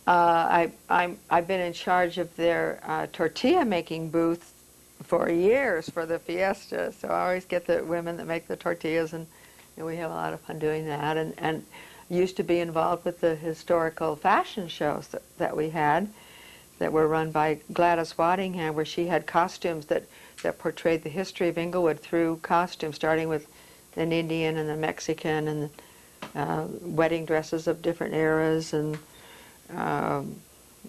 I've been in charge of their tortilla making booth for years for the fiesta, so I always get the women that make the tortillas, and we have a lot of fun doing that. And used to be involved with the historical fashion shows that we had that were run by Gladys Waddingham, where she had costumes that portrayed the history of Inglewood through costumes, starting with an Indian and a Mexican and wedding dresses of different eras and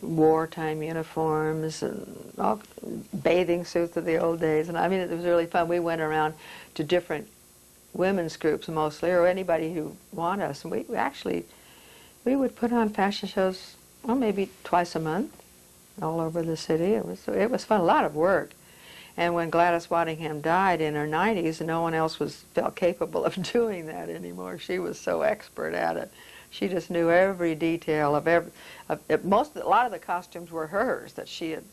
wartime uniforms and all bathing suits of the old days. And I mean, it was really fun. We went around to different women's groups mostly, or anybody who wanted us. And we would put on fashion shows, well, maybe twice a month all over the city. It was fun, a lot of work. And when Gladys Waddingham died in her 90s, no one else felt capable of doing that anymore. She was so expert at it. She just knew every detail of a lot of the costumes were hers that she had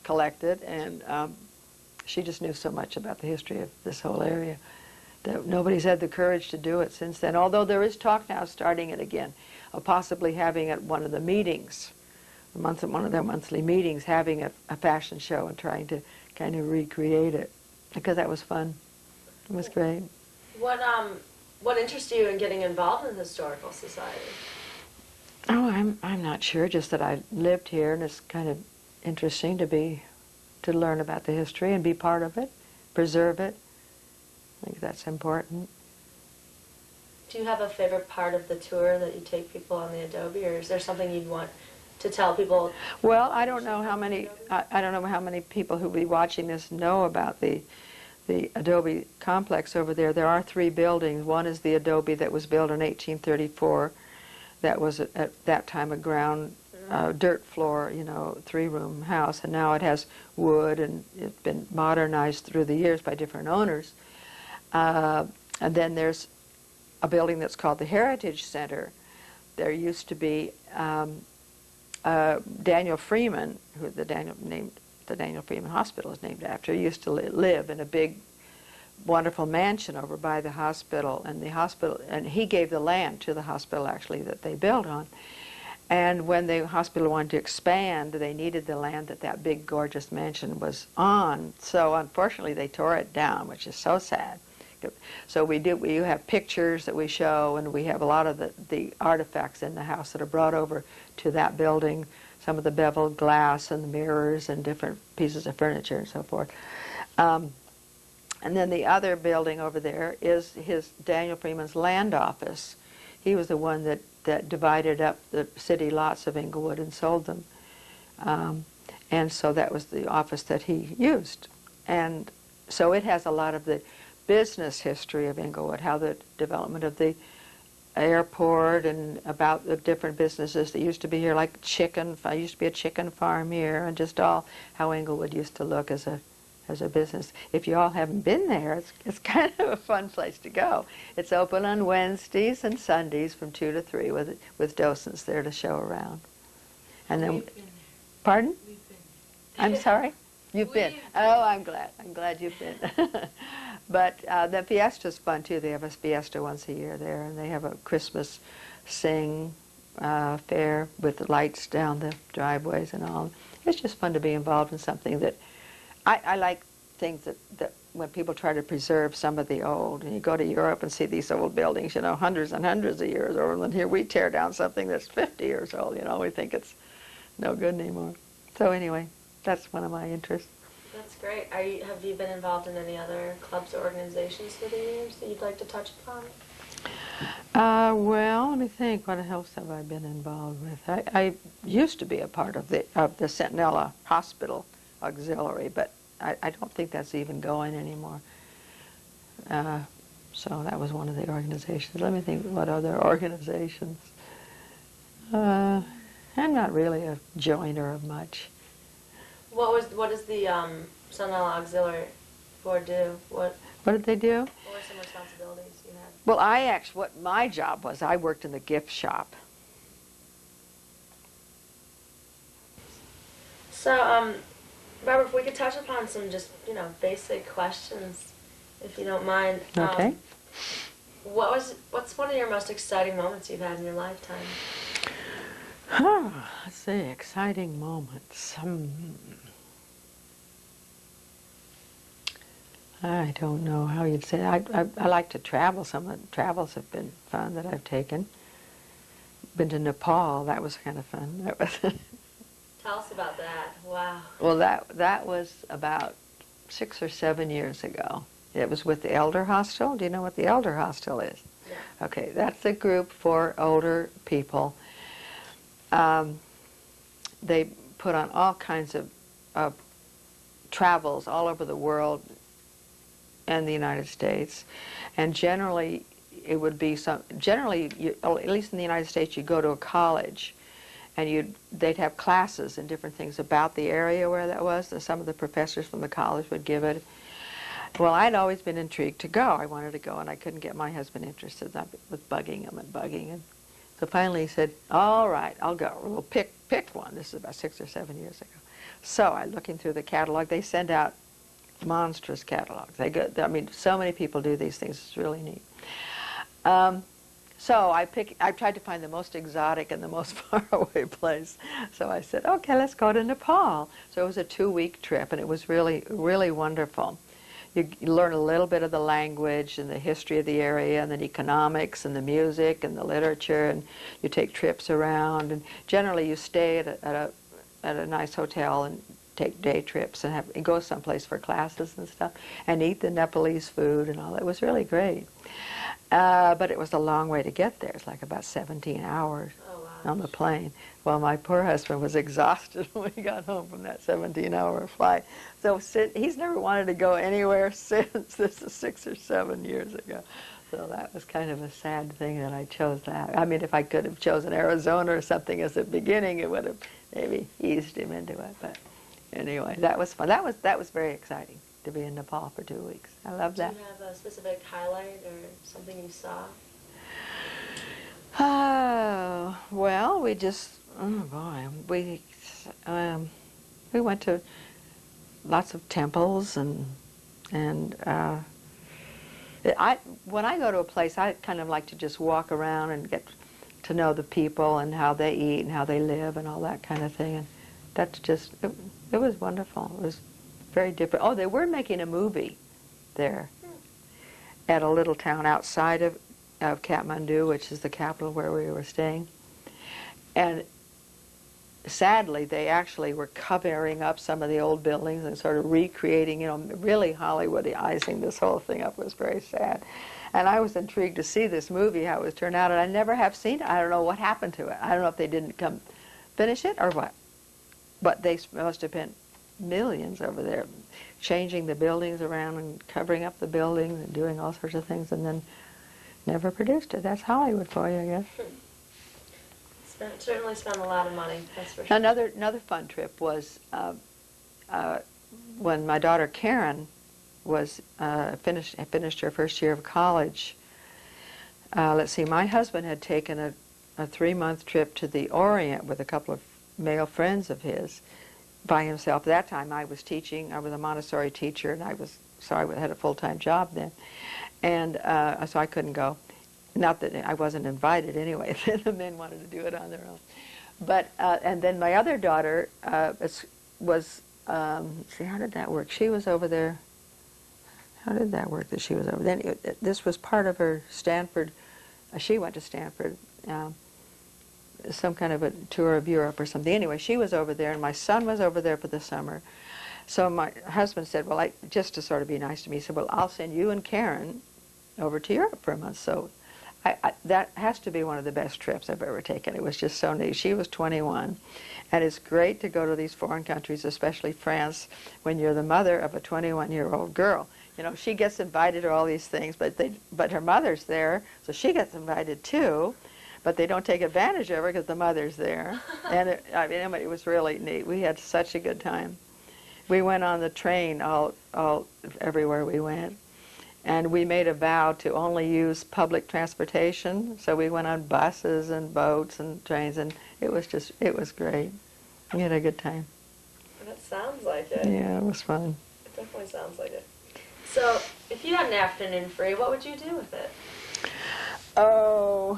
collected, and she just knew so much about the history of this whole area that nobody's had the courage to do it since then. Although there is talk now, starting it again, of possibly having at one of the meetings, one of their monthly meetings, having a fashion show and trying to kind of recreate it, because that was fun. It was great. What interested you in getting involved in the Historical Society? Oh, I'm not sure. Just that I lived here, and it's kind of interesting to learn about the history and be part of it, preserve it. I think that's important. Do you have a favorite part of the tour that you take people on the adobe, or is there something you'd want to tell people? Well, I don't know how many people who will be watching this know about the adobe complex over there. There are 3 buildings. One is the adobe that was built in 1834. That was at that time a ground dirt floor, you know, 3-room house, and now it has wood, and it's been modernized through the years by different owners. And then there's a building that's called the Heritage Center. There used to be Daniel Freeman, who the Daniel Freeman Hospital is named after, used to live in a big, wonderful mansion over by the hospital, and he gave the land to the hospital actually that they built on. And when the hospital wanted to expand, they needed the land that big, gorgeous mansion was on. So unfortunately, they tore it down, which is so sad. So we have pictures that we show, and we have a lot of the artifacts in the house that are brought over to that building, some of the beveled glass and the mirrors and different pieces of furniture and so forth. And then the other building over there is Daniel Freeman's land office. He was the one that divided up the city lots of Inglewood and sold them. And so that was the office that he used. And so it has a lot of the business history of Inglewood, how the development of the airport and about the different businesses that used to be here, like used to be a chicken farm here, and just all how Inglewood used to look as a business. If you all haven't been there, it's kind of a fun place to go. It's open on Wednesdays and Sundays from 2 to 3 with docents there to show around. And then, We've been there. Pardon? We've been I'm sorry? You've been. Oh, I'm glad. I'm glad you've been. But the fiesta's fun too. They have a fiesta once a year there, and they have a Christmas sing fair with the lights down the driveways and all. It's just fun to be involved in something that I like things that when people try to preserve some of the old, and you go to Europe and see these old buildings, you know, hundreds and hundreds of years old, and here we tear down something that's 50 years old, you know, we think it's no good anymore. So anyway, that's one of my interests. That's great. Have you been involved in any other clubs or organizations through the years that you'd like to touch upon? Well, let me think. What else have I been involved with? I used to be a part of the Centinela Hospital Auxiliary, but I don't think that's even going anymore. So that was one of the organizations. Let me think what other organizations. I'm not really a joiner of much. What does the Centinela Auxiliary Board do? What did they do? were some responsibilities you had? Well, what my job was, I worked in the gift shop. So, Barbara, if we could touch upon some just, basic questions, if you don't mind. Okay. What's one of your most exciting moments you've had in your lifetime? Let's see, exciting moments. I don't know how you'd say. I like to travel. Some of the travels have been fun that I've taken. Been to Nepal. That was kind of fun. That was. Tell us about that. Wow. Well, that was about 6 or 7 years ago. It was with the Elder Hostel. Do you know what the Elder Hostel is? Yeah. Okay, that's a group for older people. They put on all kinds of travels all over the world and the United States, and generally it would be at least in the United States, you go to a college, and they'd have classes and different things about the area where that was. Some of the professors from the college would give it. Well, I'd always been intrigued to go. I wanted to go, and I couldn't get my husband interested. I was bugging him. So finally he said, all right, I'll go. We'll pick one. This is about 6 or 7 years ago. So I'm looking through the catalog. They send out monstrous catalogs. So many people do these things. It's really neat. So I tried to find the most exotic and the most faraway place. So I said, okay, let's go to Nepal. So it was a 2-week trip, and it was really, really wonderful. You learn a little bit of the language and the history of the area, and then economics and the music and the literature, and you take trips around. And generally, you stay at a nice hotel and take day trips and go someplace for classes and stuff, and eat the Nepalese food and all. It was really great. But it was a long way to get there. It's like about 17 hours on the plane. Well, my poor husband was exhausted when we got home from that 17-hour flight. So he's never wanted to go anywhere since. This is 6 or 7 years ago. So that was kind of a sad thing that I chose that. I mean, if I could have chosen Arizona or something as a beginning, it would have maybe eased him into it. But anyway, that was fun. That was very exciting to be in Nepal for 2 weeks. I love that. Do you have a specific highlight or something you saw? Oh, well, we just, oh boy, we went to lots of temples and when I go to a place, I kind of like to just walk around and get to know the people and how they eat and how they live and all that kind of thing. And that's just, it was wonderful. It was very different. Oh, they were making a movie there at a little town outside of Kathmandu, which is the capital where we were staying. And sadly, they actually were covering up some of the old buildings and sort of recreating, you know, really Hollywoodizing this whole thing up. Was very sad. And I was intrigued to see this movie, how it was turned out, and I never have seen it. I don't know what happened to it. I don't know if they didn't come finish it or what. But they must have spent millions over there changing the buildings around and covering up the buildings and doing all sorts of things, and then never produced it. That's Hollywood for you, I guess. Certainly spent a lot of money, that's for sure. Another fun trip was when my daughter Karen was finished her first year of college. Let's see, my husband had taken a 3-month trip to the Orient with a couple of male friends of his by himself. At that time I was teaching. I was a Montessori teacher, and I had a full-time job then, and so I couldn't go. Not that I wasn't invited anyway. The men wanted to do it on their own. But and then my other daughter was see, how did that work? She was over there. How did that work that she was over there? Then this was part of her Stanford. She went to Stanford, some kind of a tour of Europe or something. Anyway, she was over there, and my son was over there for the summer. So my husband said, well, just to sort of be nice to me, he said, well, I'll send you and Karen over to Europe for a month. So that has to be one of the best trips I've ever taken. It was just so neat. She was 21, and it's great to go to these foreign countries, especially France, when you're the mother of a 21-year-old girl. You know, she gets invited to all these things, but her mother's there, so she gets invited too, but they don't take advantage of her because the mother's there. And it was really neat. We had such a good time. We went on the train everywhere we went. And we made a vow to only use public transportation, so we went on buses and boats and trains, and it was great. We had a good time. That sounds like it. Yeah, it was fun. It definitely sounds like it. So, if you had an afternoon free, what would you do with it? Oh,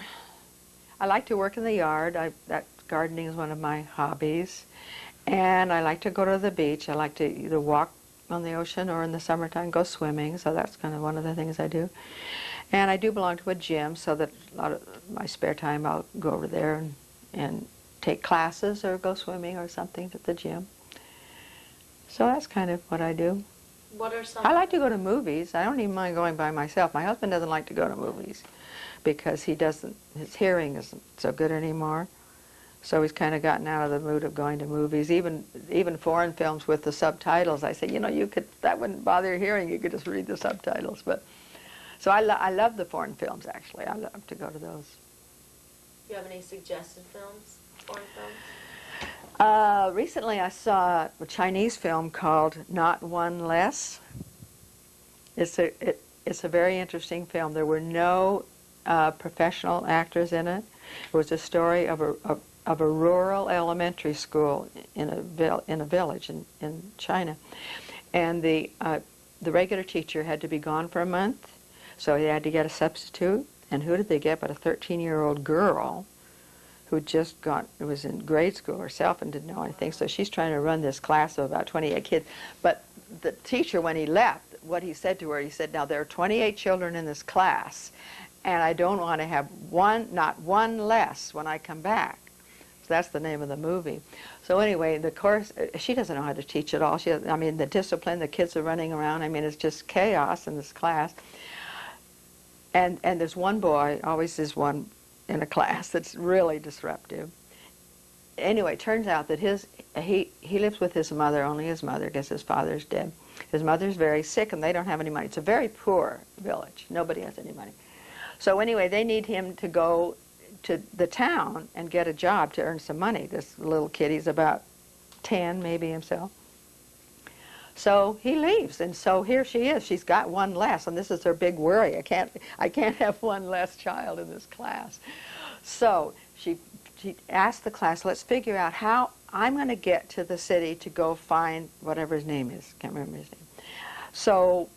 I like to work in the yard. That gardening is one of my hobbies. And I like to go to the beach. I like to either walk on the ocean or in the summertime go swimming, so that's kind of one of the things I do. And I do belong to a gym, so that a lot of my spare time I'll go over there and take classes or go swimming or something at the gym. So that's kind of what I do. What are some... I like to go to movies. I don't even mind going by myself. My husband doesn't like to go to movies because his hearing isn't so good anymore. So he's kind of gotten out of the mood of going to movies, even foreign films with the subtitles. I say, you know, that wouldn't bother your hearing. You could just read the subtitles. But so I love the foreign films. Actually, I love to go to those. Do you have any suggested films, foreign films? Recently, I saw a Chinese film called Not One Less. It's a very interesting film. There were no professional actors in it. It was a story of a rural elementary school in a village in China, and the regular teacher had to be gone for a month, so he had to get a substitute. And who did they get but a 13-year-old girl who was in grade school herself and didn't know anything. So she's trying to run this class of about 28 kids. But the teacher, when he left, what he said to her, he said, now there are 28 children in this class, and I don't want to have not one less when I come back. So that's the name of the movie. So anyway, the course, she doesn't know how to teach at all. The discipline, the kids are running around. I mean, it's just chaos in this class. And there's one boy, always is one in a class that's really disruptive. Anyway, it turns out that he lives with his mother, only his mother, because his father's dead. His mother's very sick, and they don't have any money. It's a very poor village. Nobody has any money. So anyway, they need him to go to the town and get a job to earn some money. This little kid, he's about 10 maybe himself. So he leaves, and so here she is. She's got one less, and this is her big worry. I can't have one less child in this class. So she asked the class, let's figure out how I'm going to get to the city to go find whatever his name is. Can't remember his name. So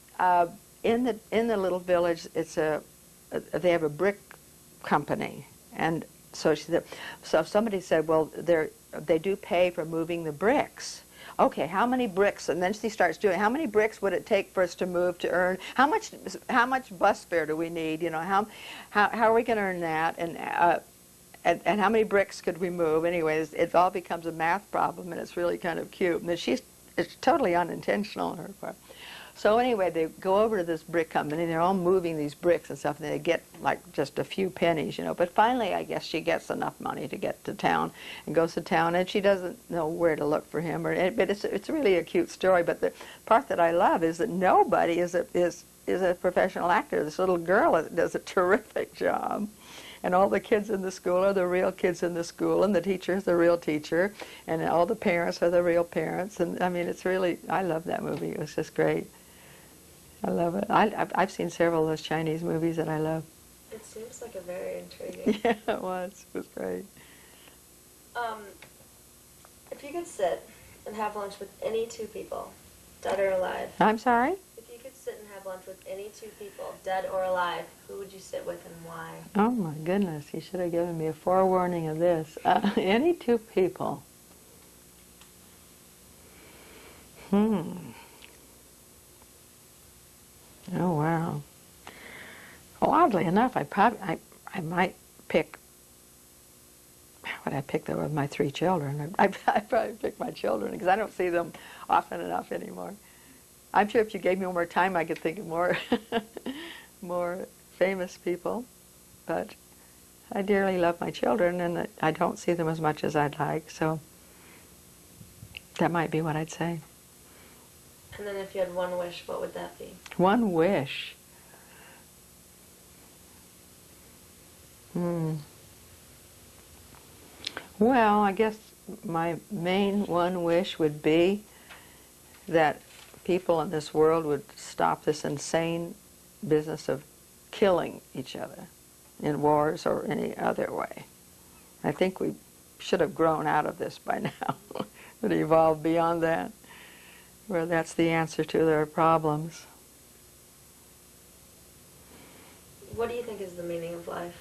in the little village, they have a brick company, and so she said, so somebody said, well, they do pay for moving the bricks. Okay, how many bricks? And then she starts doing, how many bricks would it take for us to move to earn? How much bus fare do we need? You know, how are we going to earn that? And how many bricks could we move? Anyways, it all becomes a math problem, and it's really kind of cute. And it's totally unintentional on her part. So anyway, they go over to this brick company, and they're all moving these bricks and stuff, and they get like just a few pennies, you know. But finally, I guess she gets enough money to get to town, and goes to town, and she doesn't know where to look for him. But it's really a cute story. But the part that I love is that nobody is a professional actor. This little girl does a terrific job. And all the kids in the school are the real kids in the school, and the teacher is the real teacher, and all the parents are the real parents. And I mean, it's really, I love that movie. It was just great. I love it. I've seen several of those Chinese movies that I love. It seems like a very intriguing. Yeah, it was. It was great. If you could sit and have lunch with any two people, dead or alive. I'm sorry? If you could sit and have lunch with any two people, dead or alive, who would you sit with and why? Oh my goodness, you should have given me a forewarning of this. Any two people. Oh wow. Well, oddly enough, I might pick. How would I pick though with my 3 children? I'd probably pick my children because I don't see them often enough anymore. I'm sure if you gave me more time, I could think of more, more famous people. But I dearly love my children, and I don't see them as much as I'd like. So that might be what I'd say. And then if you had one wish, what would that be? One wish. Well, I guess my main one wish would be that people in this world would stop this insane business of killing each other in wars or any other way. I think we should have grown out of this by now. It evolved beyond that, where that's the answer to their problems. What do you think is the meaning of life?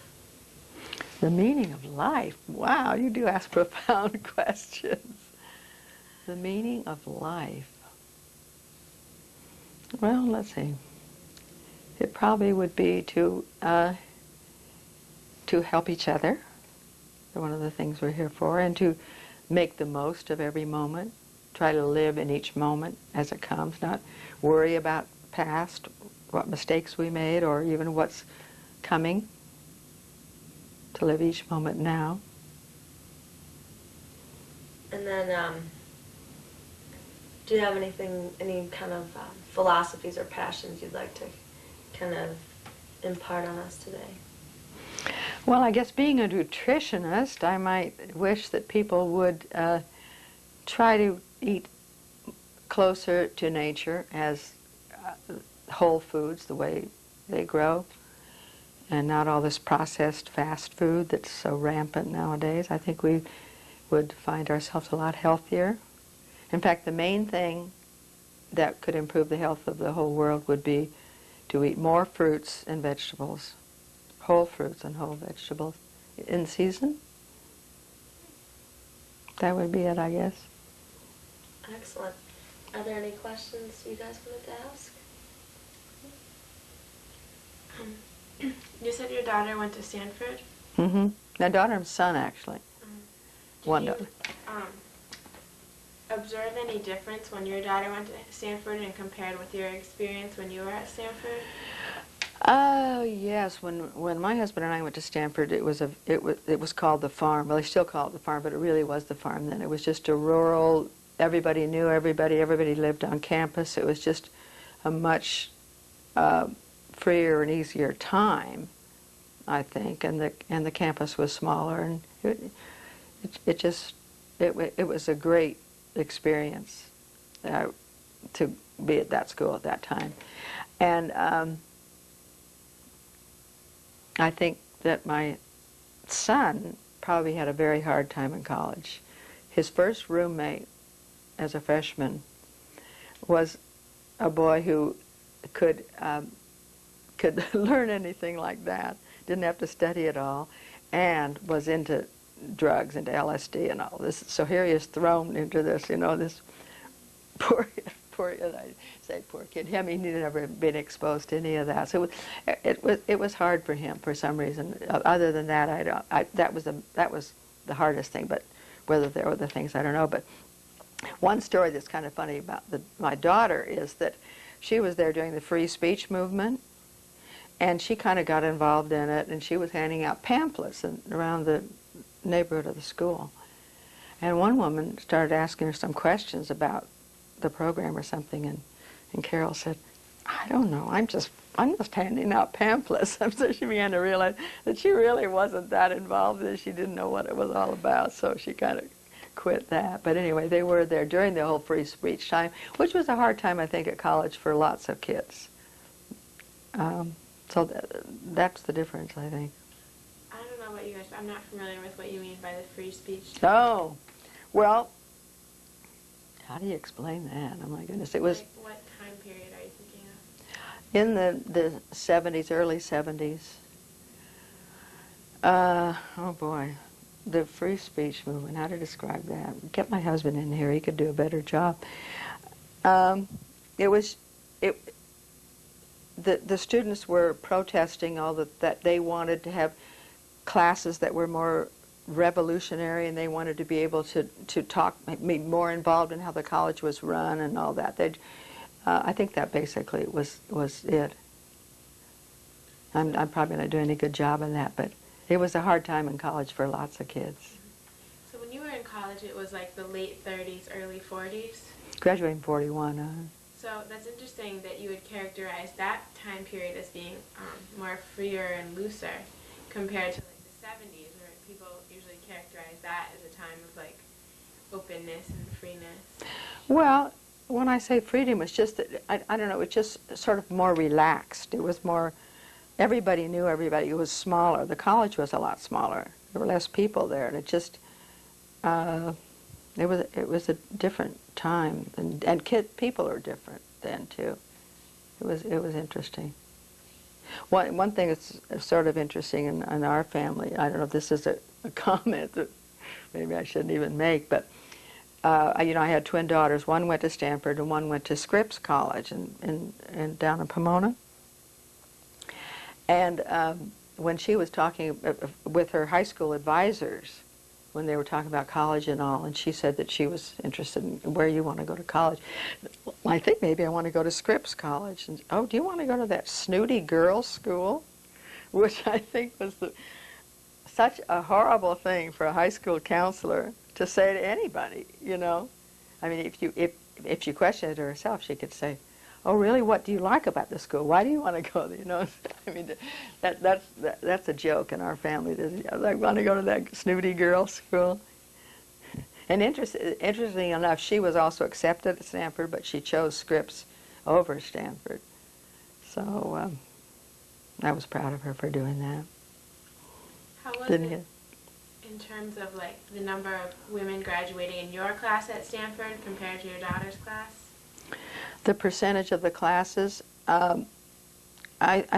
The meaning of life? Wow, you do ask profound questions. The meaning of life. Well, let's see. It probably would be to help each other. One of the things we're here for, and to make the most of every moment. Try to live in each moment as it comes, not worry about past, what mistakes we made, or even what's coming. To live each moment now. And then, do you have any kind of philosophies or passions you'd like to kind of impart on us today? Well, I guess being a nutritionist, I might wish that people would try to eat closer to nature as whole foods, the way they grow, and not all this processed fast food that's so rampant nowadays. I think we would find ourselves a lot healthier. In fact, the main thing that could improve the health of the whole world would be to eat more fruits and vegetables, whole fruits and whole vegetables in season. That would be it, I guess. Excellent. Are there any questions you guys wanted to ask? You said your daughter went to Stanford? Mm-hmm. My daughter and son, actually. One daughter. Observe any difference when your daughter went to Stanford and compared with your experience when you were at Stanford? Yes. When my husband and I went to Stanford, it was called the farm. Well, they still call it the farm, but it really was the farm then. It was just a rural. Everybody knew everybody. Everybody lived on campus. It was just a much freer and easier time I think, and the campus was smaller, and it was a great experience to be at that school at that time. And I think that my son probably had a very hard time in college. His first roommate as a freshman was a boy who could learn anything like that, didn't have to study at all, and was into drugs, into LSD and all this. So here he is thrown into this, you know, this poor, I say poor kid. I mean, he'd never been exposed to any of that. So it was hard for him for some reason. Other than that, that was the hardest thing. But whether there were other things, I don't know. But one story that's kind of funny about my daughter is that she was there during the free speech movement, and she kind of got involved in it, and she was handing out pamphlets around the neighborhood of the school. And one woman started asking her some questions about the program or something, and Carol said, "I don't know, I'm just handing out pamphlets." So she began to realize that she really wasn't that involved, and she didn't know what it was all about, so she kind of quit that. But anyway, they were there during the whole free speech time, which was a hard time, I think, at college for lots of kids. So that's the difference, I think. I don't know what you guys, I'm not familiar with what you mean by the free speech. Oh, well, how do you explain that? Oh my goodness, it was... Like, what time period are you thinking of? in the 70s, early 70s. Oh boy, the free speech movement, how to describe that? Get my husband in here, he could do a better job. The students were protesting that they wanted to have classes that were more revolutionary, and they wanted to be able to talk, be more involved in how the college was run and all that. I think that basically was it. I'm probably not doing a good job in that, but it was a hard time in college for lots of kids. So when you were in college, it was like the late 30s, early 40s? Graduating in 41. So that's interesting that you would characterize that time period as being more freer and looser compared to like the 70s, where people usually characterize that as a time of like openness and freeness. Well, when I say freedom, it's just that, I don't know, it's just sort of more relaxed. It was more, everybody knew everybody. It was smaller. The college was a lot smaller. There were less people there, and it just, it was a different time, and people are different then too. It was interesting. One thing that's sort of interesting in our family, I don't know if this is a comment that maybe I shouldn't even make, but you know, I had twin daughters. One went to Stanford and one went to Scripps College in down in Pomona. And when she was talking with her high school advisors, when they were talking about college and all, and she said that she was interested in where you want to go to college. I think maybe I want to go to Scripps College. And, oh, do you want to go to that snooty girls' school? Which I think was such a horrible thing for a high school counselor to say to anybody, you know. I mean, if she questioned it herself, she could say, "Oh, really? What do you like about the school? Why do you want to go there?" You know, I mean, that's a joke in our family. I want to go to that snooty girls' school. And interestingly enough, she was also accepted at Stanford, but she chose Scripps over Stanford. So I was proud of her for doing that. How was it in terms of like the number of women graduating in your class at Stanford compared to your daughter's class? The percentage of the classes, I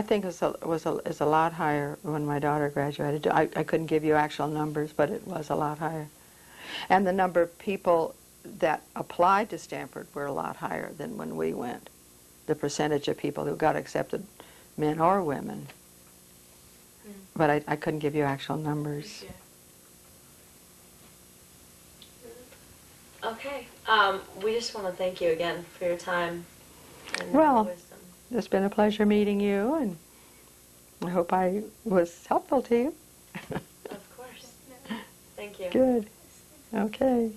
think is a lot higher when my daughter graduated. I couldn't give you actual numbers, but it was a lot higher. And the number of people that applied to Stanford were a lot higher than when we went. The percentage of people who got accepted, men or women. But I couldn't give you actual numbers. Yeah. Okay. We just want to thank you again for your time and Well, wisdom. It's been a pleasure meeting you, and I hope I was helpful to you. Of course. Thank you. Good. Okay.